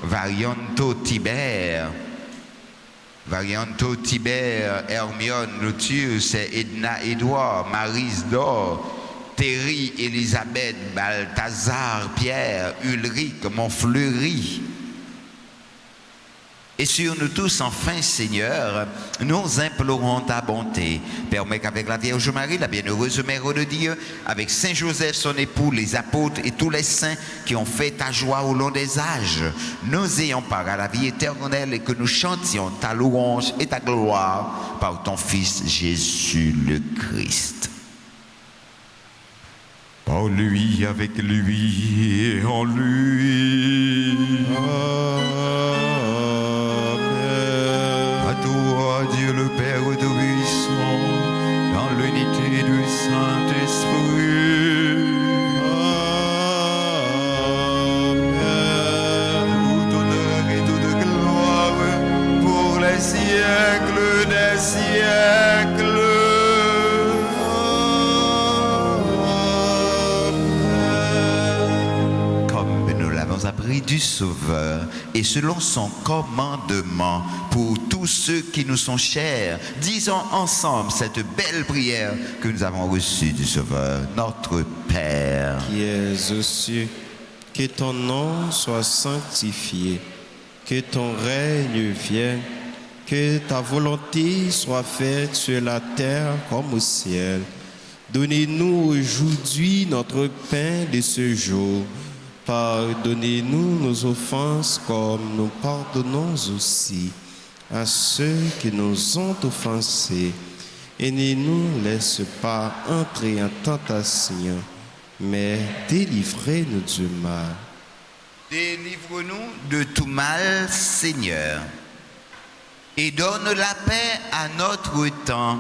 Varianto Tibère, Hermione Lauture, c'est Edna Edouard, Marise Dor, Terry Elisabeth, Balthazar Pierre, Ulrich Montfleury. Et sur nous tous, enfin, Seigneur, nous implorons ta bonté. Permets qu'avec la Vierge Marie, la bienheureuse Mère de Dieu, avec Saint Joseph, son époux, les apôtres et tous les saints qui ont fait ta joie au long des âges, nous ayons part à la vie éternelle et que nous chantions ta louange et ta gloire par ton Fils Jésus le Christ. Par lui, avec lui et en lui. À toi, Dieu le Père Tout-Puissant, dans l'unité du Saint-Esprit. Tout honneur et toute gloire pour les siècles des siècles. Appris du Sauveur et selon son commandement pour tous ceux qui nous sont chers, disons ensemble cette belle prière que nous avons reçue du Sauveur. Notre Père qui es aux cieux, que ton nom soit sanctifié, que ton règne vienne, que ta volonté soit faite sur la terre comme au ciel. Donnez-nous aujourd'hui notre pain de ce jour. Pardonnez-nous nos offenses comme nous pardonnons aussi à ceux qui nous ont offensés. Et ne nous laisse pas entrer en tentation, mais délivrez-nous du mal. Délivre-nous de tout mal, Seigneur, et donne la paix à notre temps.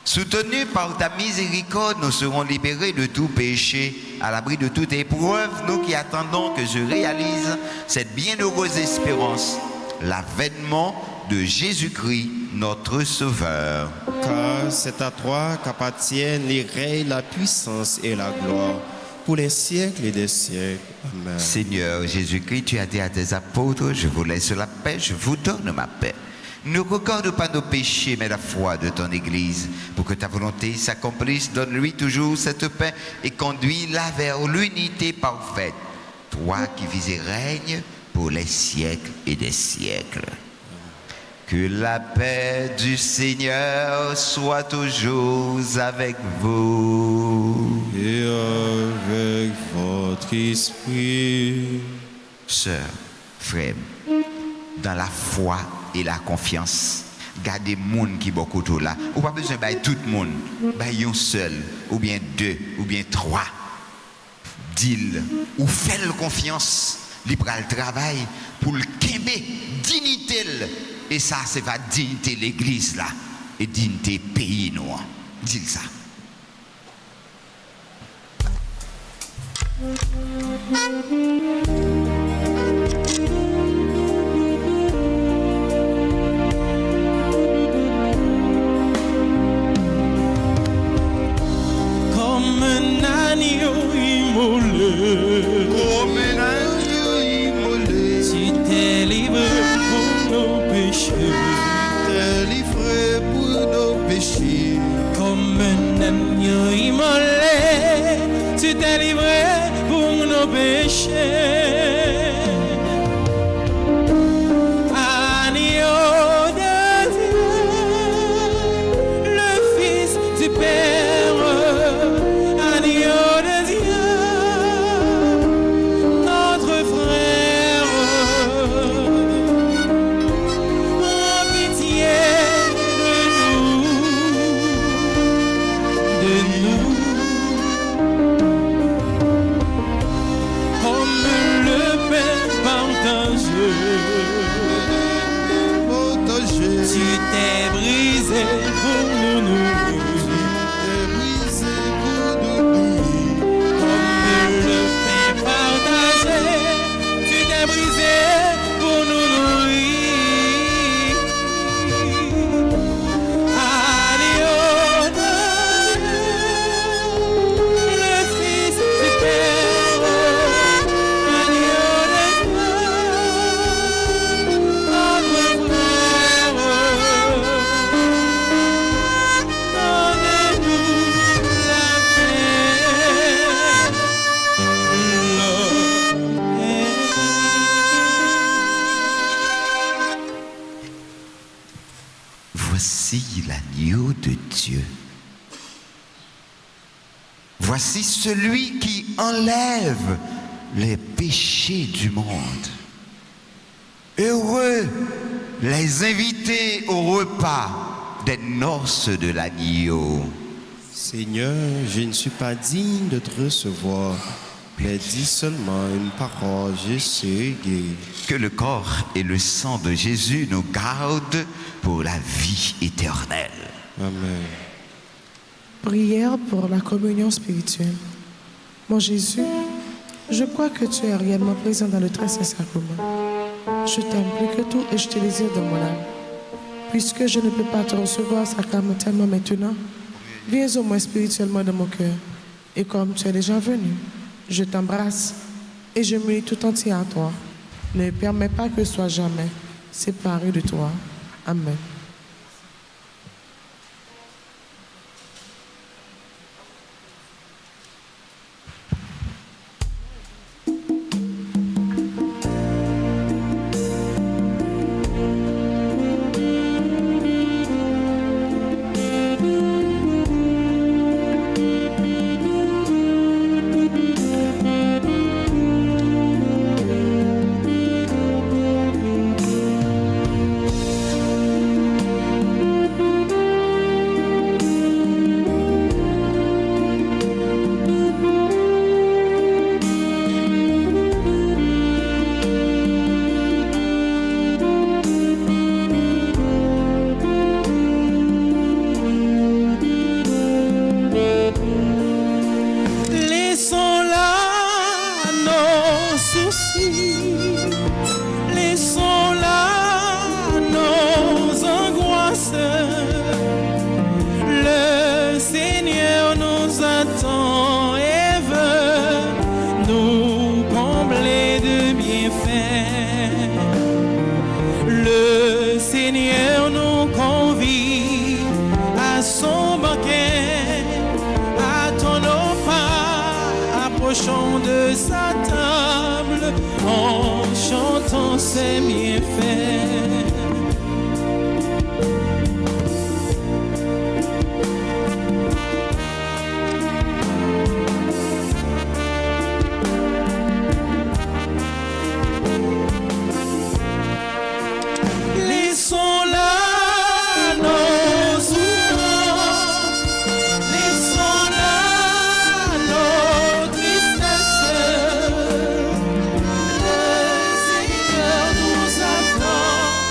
Soutenus par ta miséricorde, nous serons libérés de tout péché, à l'abri de toute épreuve, nous qui attendons que se réalise cette bienheureuse espérance, l'avènement de Jésus-Christ, notre Sauveur. Car c'est à toi qu'appartiennent les règnes, la puissance et la gloire, pour les siècles et des siècles. Amen. Seigneur Jésus-Christ, tu as dit à tes apôtres, je vous laisse la paix, je vous donne ma paix. Ne regarde pas nos péchés, mais la foi de ton Église. Pour que ta volonté s'accomplisse, donne-lui toujours cette paix et conduis-la vers l'unité parfaite. Toi qui vis et règnes pour les siècles et des siècles. Que la paix du Seigneur soit toujours avec vous. Et avec votre esprit. Sœurs, frères, dans la foi et la confiance, gardez monde qui beaucoup tout là. Ou pas besoin de tout le monde, un seul, ou bien deux, ou bien trois. Dis-le, ou faites confiance, libre le travail pour le quimber, dignité. Et ça, c'est va dignité l'église là, et dignité pays noir. Dis ça. Comme un agneau immolé, Comme un agneau immolé, tu t'es livré pour nos péchés. t'es livré pour nos péchés. Comme un agneau immolé, tu t'es livré pour nos péchés. Agneau de Dieu, le Fils du Père, agneau de Dieu, notre frère, en pitié de nous. Comme le pain partagé, Protégé, tu t'es brisé pour nous nourrir. t'es brisé pour nous nourrir. Comme le pain partagé, tu t'es brisé pour nous nourrir. Agneau de Dieu, le Fils du Père, agneau de Dieu, notre frère, donnez-nous la paix, Voici l'agneau de Dieu. Voici celui qui enlève les péchés du monde. Heureux les invités au repas des noces de l'agneau. Seigneur, je ne suis pas digne de te recevoir, mais dis seulement une parole, je serai guéri. Que le corps et le sang de Jésus nous gardent pour la vie éternelle. Amen. Prière pour la communion spirituelle. Mon Jésus, je crois que tu es réellement présent dans le très saint sacrement. Je t'aime plus que tout et je te désire dans mon âme. Puisque je ne peux pas te recevoir sacramentellement maintenant, viens au moins spirituellement dans mon cœur. Et comme tu es déjà venu, je t'embrasse et je me lie tout entier à toi. Ne permets pas que je sois jamais séparé de toi. Amen. Laissons là nos soucis, laissons là nos angoisses. Le Seigneur nous attend et veut nous combler de bienfaits. Le Seigneur nous convie à son banquet. Attendons pas, approchons de sa table en chantant ses bienfaits. Laissons là nos souffrances, laissons là nos tristesses. Le Seigneur nous attend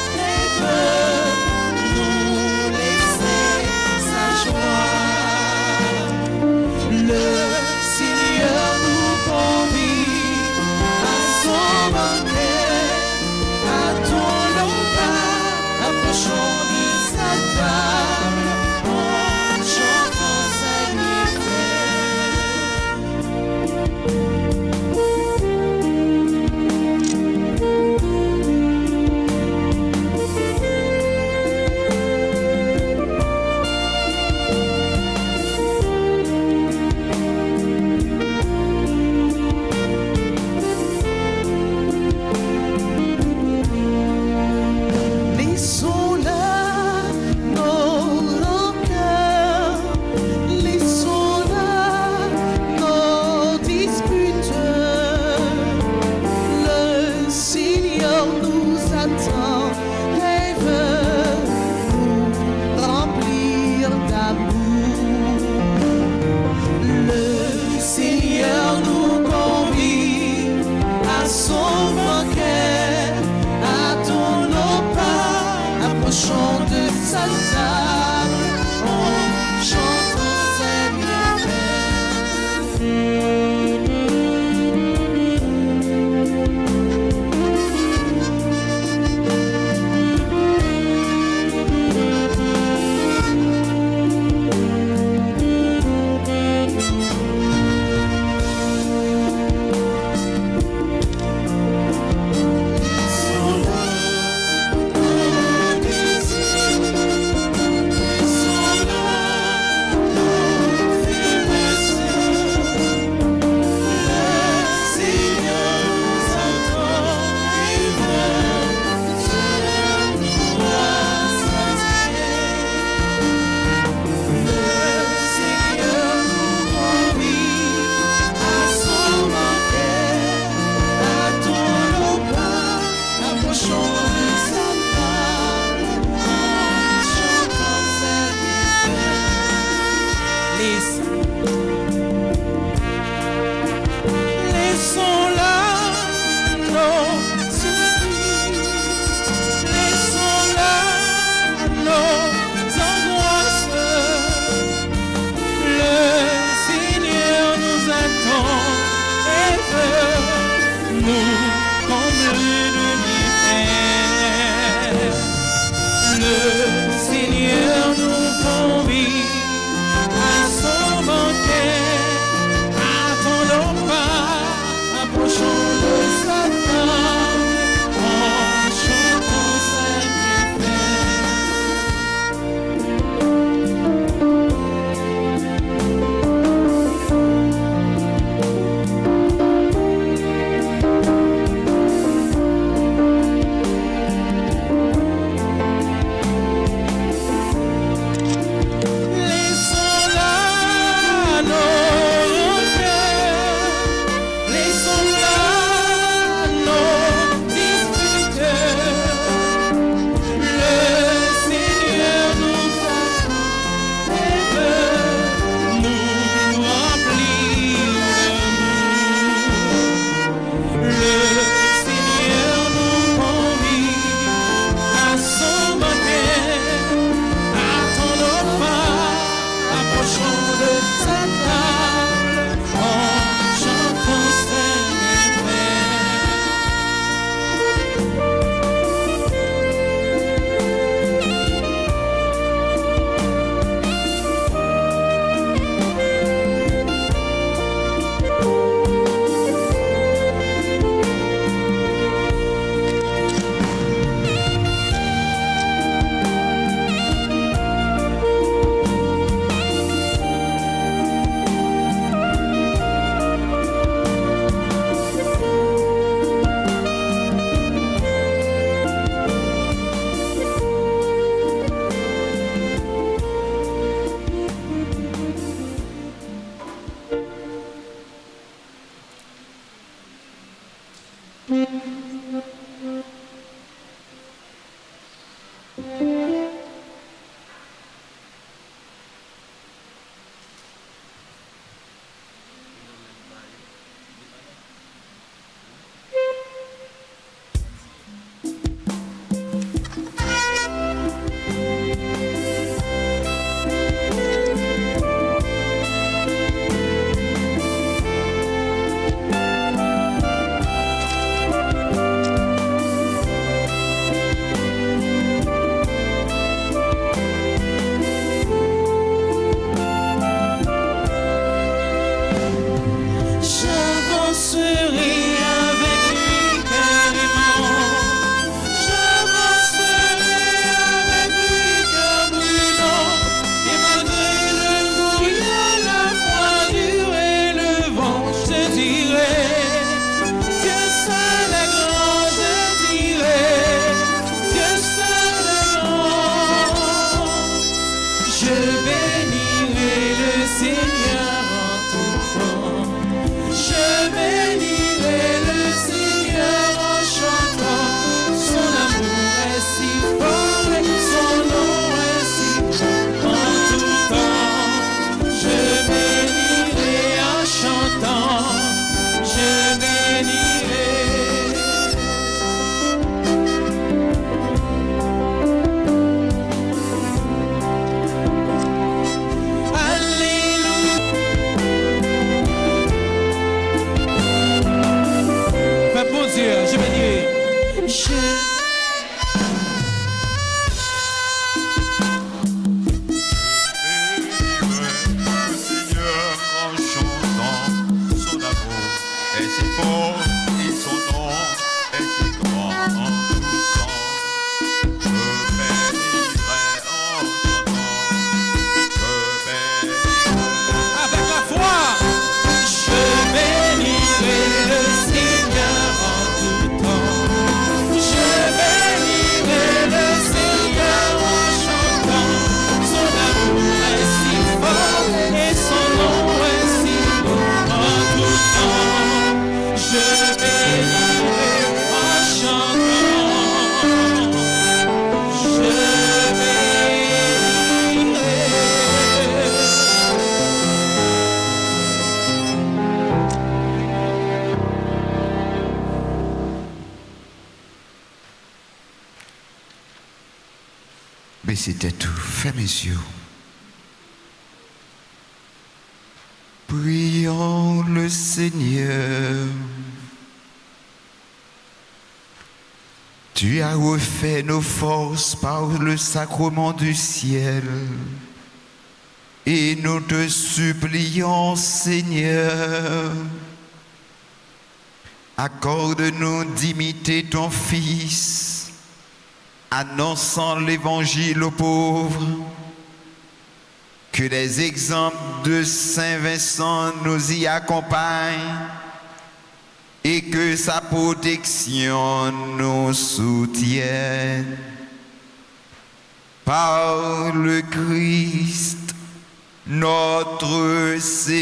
Baissez tête tout, fermez les yeux. Prions le Seigneur. Tu as refait nos forces par le sacrement du ciel. Et nous te supplions, Seigneur, accorde-nous d'imiter ton Fils, annonçant l'Évangile aux pauvres. Que les exemples de Saint Vincent nous y accompagnent et que sa protection nous soutienne. Par le Christ, notre Seigneur.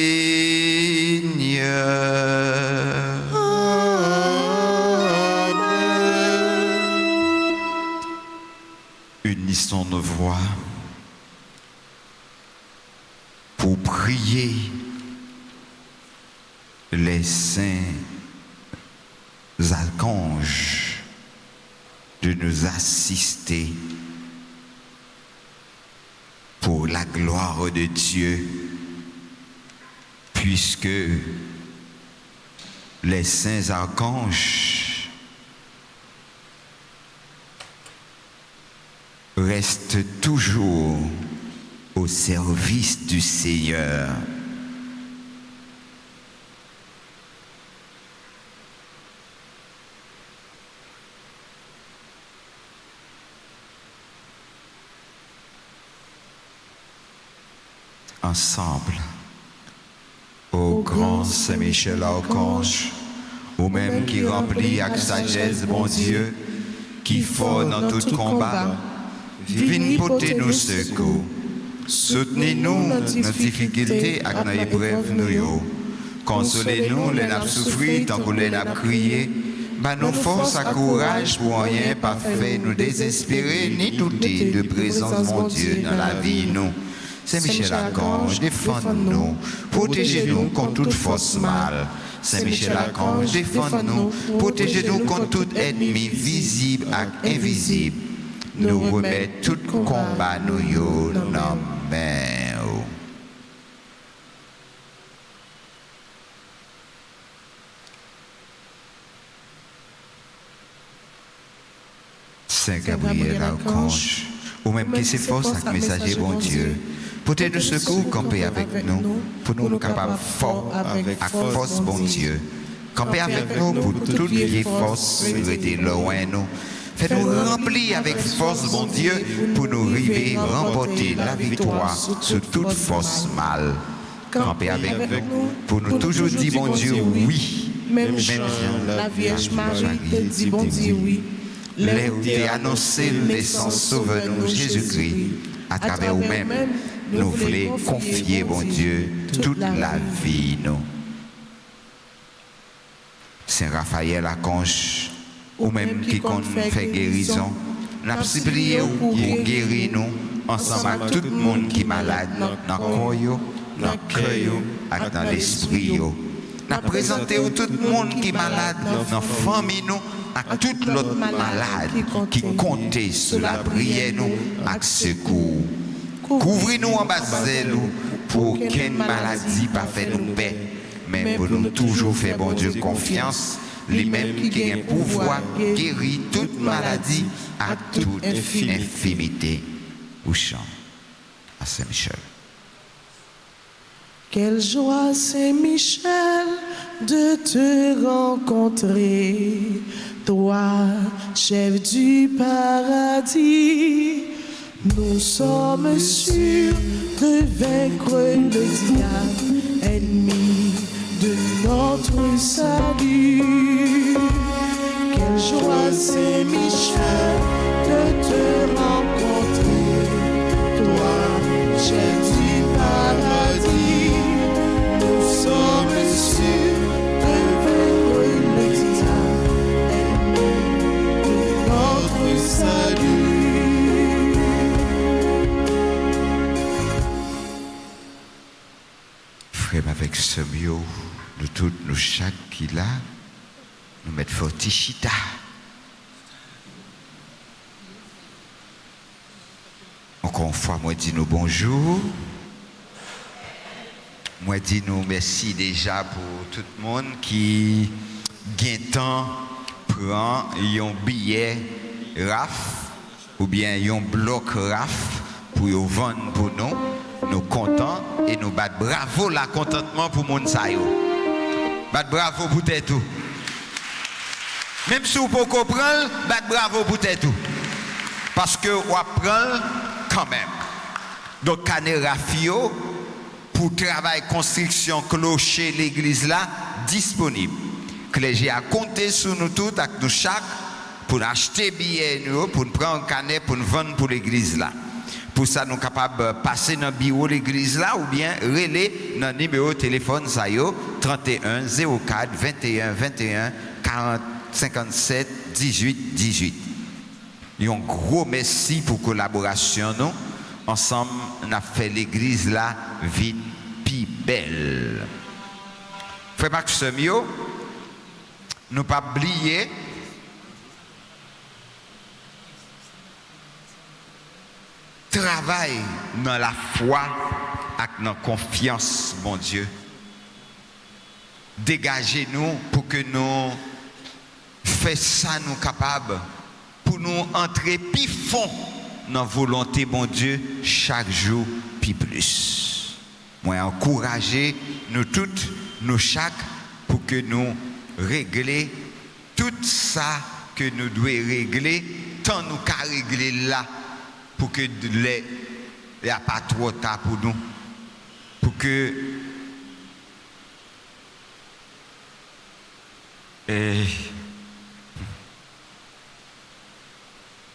Unissons nos voix pour prier les saints archanges de nous assister pour la gloire de Dieu, puisque les saints archanges restent toujours au service du Seigneur. Ensemble, ô grand Saint-Michel Archange, ou même qui remplit avec sagesse, bon Dieu, qui fort dans tout combat, viens porter nos secours. Soutenez-nous dans nos difficultés et dans nos épreuves. Consolez-nous, les n'a souffrir tant que les n'a crié. Nous force à courage pour rien parfait, nous désespérer ni douter de présence, mon Dieu, dans la vie, nous. Saint-Michel Archange, défends-nous, protégez-nous contre toute force mal. Saint-Michel Archange, défends-nous, protégez-nous contre tout ennemi visible et invisible. Nous remettons tout combat, nous yo, non, mais. Saint Gabriel Archange, ou même qui s'efforce avec messager, bon Dieu, portez nous secours, camper avec nous, pour nous capables fort, avec force, bon Dieu. Camper avec nous pour toutes les forces, rester loin nous. Faites-nous remplir avec force, bon Dieu, pour nous arriver à remporter la victoire sur toute force mal. Camper avec nous, pour nous toujours dire, bon Dieu, oui. Même la Vierge Marie te dit, bon Dieu, oui. Les où t'es annoncé naissance sauve-nous Jésus-Christ. À travers nous-mêmes, nous voulons confier, bon Dieu, toute la vie, nous. Saint Raphaël Archange, ou même qui compte fait guérison, n'a supplié pour guérir nous, ensemble avec tout le monde qui est malade, dans le corps, dans le cœur et dans l'esprit. N'a présenté tout le monde qui est malade, dans la famille, nous, à tout l'autre malade qui comptait sur la prière, nous, avec secours. Couvrez-nous en bas pour qu'aucune maladie pas fait nous paix, mais pour nous toujours faire, bon Dieu, confiance. Lui-même qui a un pouvoir guérir toute maladie à toute infirmité. Au chant à Saint-Michel. Quelle joie, Saint-Michel, de te rencontrer, toi, chef du paradis. Nous sommes sûrs de vaincre le diable, ennemi de notre salut. Quelle joie, Saint-Michel, de te rencontrer, toi, chef du paradis. Nous sommes sûrs de vaincre le diable, ennemi de notre salut. Frère, avec ce mieux, de toutes nos chaques qu'il a, nous mettons fortichita. encore une fois, moi dis nous bonjour. Moi dis nous merci déjà pour tout le monde qui gagne temps prend un billet RAF ou bien un bloc RAF pour le vendre pour nous. Nous contents et nous battons bravo la contentement pour moun sa yo. Battons bravo pour tout. Même si vous pouvez comprendre, battons bravo pour tout. Parce que on apprend quand même. Donc cané Rafio pour travail construction clocher l'église là disponible. Clergé a compté sur nous tous avec nous chaque pour acheter billets nous pour prendre un canet pour nous vendre pour l'église là. Pour ça, nous sommes capables de passer dans le bureau de l'église là ou bien relais dans le numéro de téléphone ça yo 31 04 21 21 40 57 18 18. Un gros merci pour la collaboration nous. Ensemble, on a fait l'église là vite puis belle. Frère Marc Semio, nous pas oublier travail dans la foi et dans la confiance, mon Dieu. Dégagez-nous pour que nous fassions ça nous capables, pour nous entrer plus fond dans la volonté, mon Dieu, chaque jour, puis plus. Moi, encourager nous toutes, nous chaque, pour que nous réglions tout ça que nous devons régler, tant nous qu'à régler là. Pour que il n'y a pas trop tard pour nous. Pour que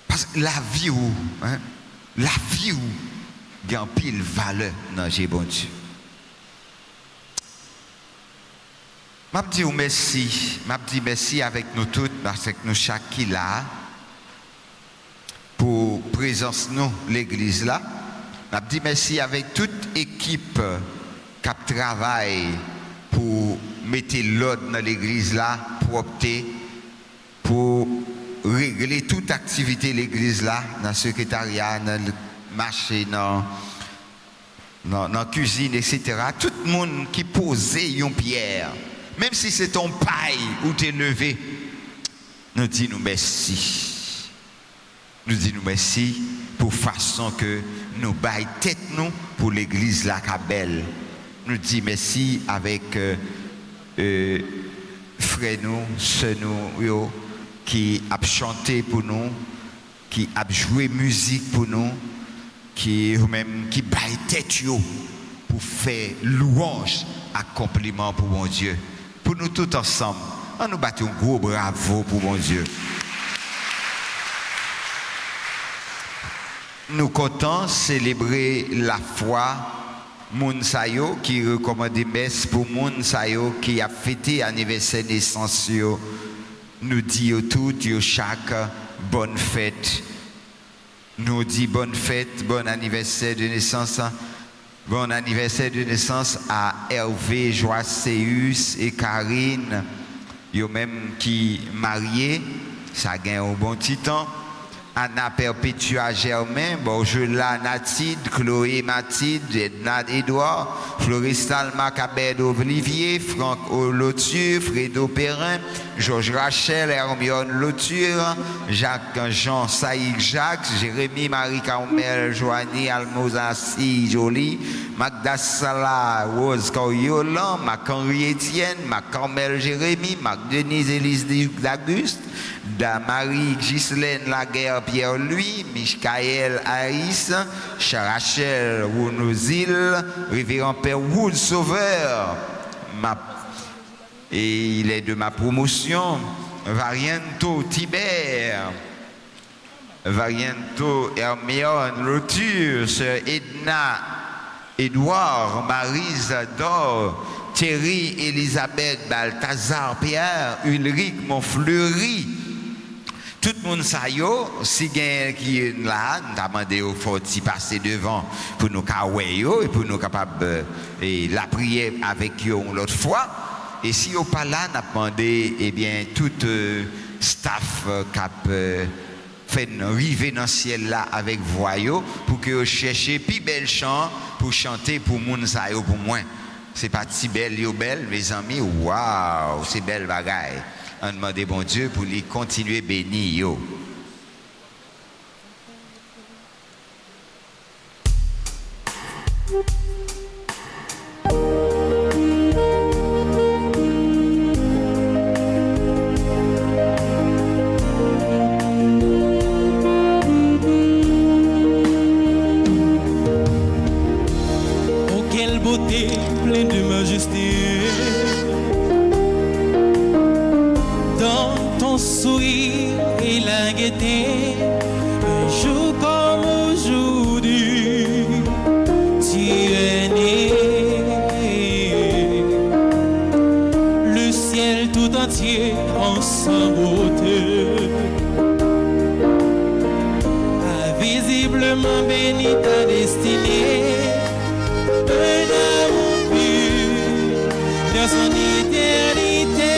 parce que la vie où gagne pile valeur dans Dieu bon Dieu. M'a dit merci, m'a dit merci avec nous toutes parce que nous chaque qui là pour présence nous l'église là. M'a dit merci avec toute équipe qui travaille pour mettre l'ordre dans l'église là, pour opter pour régler toute activité de l'église là, dans le secrétariat, dans le marché, dans la cuisine, etc. Tout le monde qui posait une pierre, même si c'est ton paille ou t'es levé, nous disons merci. Nous disons merci pour façon que nous baillons tête nous pour l'église la Cabelle. Nous disons merci avec frères nous, sœurs nous, qui a chanté pour nous, qui a joué musique pour nous, qui même qui baillent tête pour faire louange, accomplissement pour mon Dieu. Pour nous tous ensemble, on nous battons un gros bravo pour mon Dieu. Nous comptons célébrer la foi Moun Sayo qui recommande messe pour Moun Sayo qui a fêté anniversaire naissance yo. Nous disons toutes chaque bonne fête. Nous disons bonne fête, bon anniversaire de naissance. Bon anniversaire de naissance à Hervé, Joaceus et Karine. Yo même qui mariés, ça gagne un bon petit temps. Anna Perpétua Germain, Borjela Natide, Chloé Mathilde, Edna Edouard, Floristal Macabed Olivier, Franck Loture, Fredo Perrin, Georges Rachel, Hermione Loture, Jacques-Jean Saïd Jacques, Jérémy Marie-Carmel, Joanie Almozassi Jolie, Magda Sala, Rose Coriolan, Mac-Henri Etienne, Mac-Carmel Jérémy, Mac-Denise Élise d'Auguste, Marie Ghislaine Laguerre Pierre-Louis, Michael Haïs, Charachel Rounozil, Révérend Père Wood Sauveur, et il est de ma promotion, Variento Tibère, Variento Hermione Loture, Sœur Edna Édouard, Maryse Dor, Thierry Elisabeth Balthazar Pierre, Ulrich Montfleury. Tout le monde sait, si quelqu'un qui est là, nous avons demandé au faut passer devant pour nous caouer et pour nous capables la prière avec eux l'autre fois. Et si vous pas là, nous avons demandé tout staff qui fait arriver dans le ciel là avec voyou pour que vous cherchiez plus bel chant pour chanter pour moun sa yo pour moi. C'est pas si belle yo belle mes amis. Waouh, c'est belle bagaille. On demande bon Dieu pour lui continuer béni yo. Plein de majesté, dans ton sourire et la gaieté, un jour comme aujourd'hui, tu es né. Le ciel tout entier en sa beauté a visiblement béni ta destinée. Son éternité,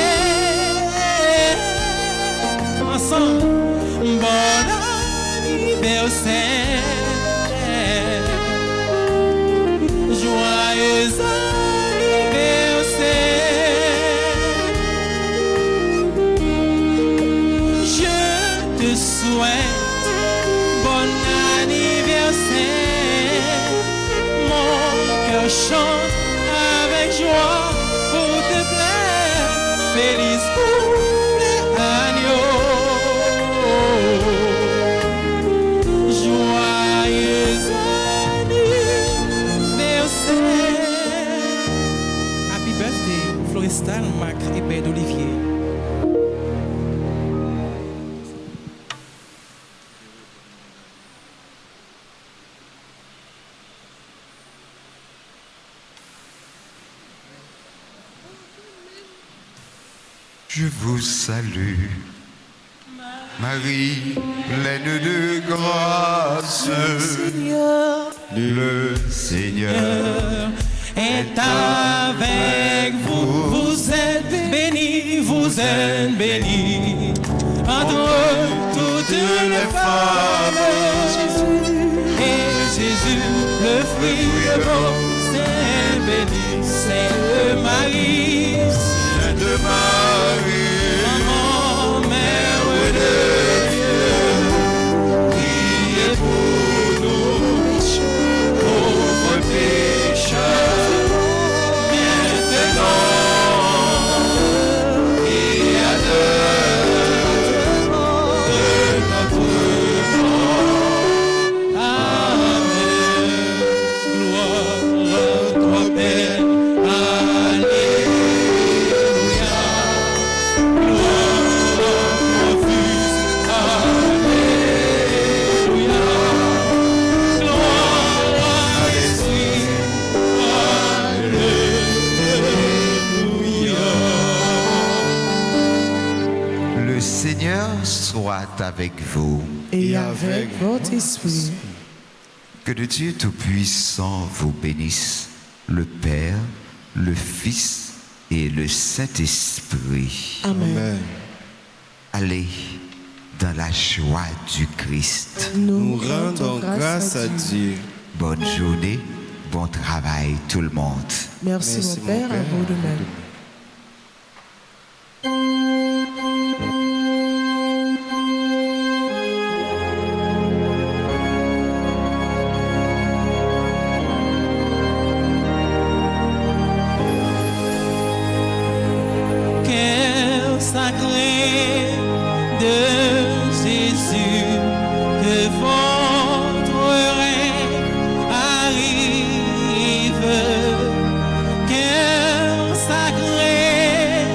ensemble, bon anniversaire, joyeux anniversaire. Je te souhaite bon anniversaire, mon cœur chante avec joie. Feliz cumpleaños, joyeux anniversaire. Happy birthday, Florestan, Macre et Père d'Olivier. Je vous salue, Marie, pleine de grâce. Le Seigneur est avec vous. Vous êtes bénie, vous êtes bénie entre toutes les femmes. Et Jésus, le fruit de vos c'est béni, Sainte Marie, Sainte Marie, Maman, Mère de Dieu, priez pour nous, pauvres pécheurs, maintenant et à l'heure de notre mort. Amen. Gloire à toi, Père. Le Seigneur soit avec vous. Et avec votre esprit. Que le Dieu Tout-Puissant vous bénisse, le Père, le Fils et le Saint-Esprit. Amen. Allez dans la joie du Christ. Nous rendons grâce à Dieu. Bonne journée, bon travail tout le monde. Merci, mon Père, à vous de même. Cœur sacré de Jésus, que votre règne arrive. Cœur sacré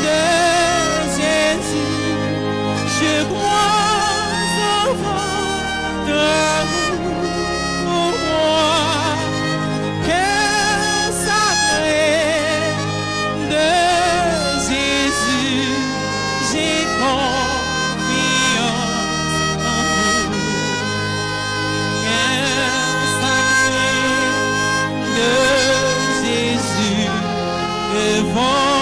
de Jésus, je crois en votre amour pour moi. Cœur sacré de Jésus, j'ai confiance en vous. Cœur sacré de Jésus, que votre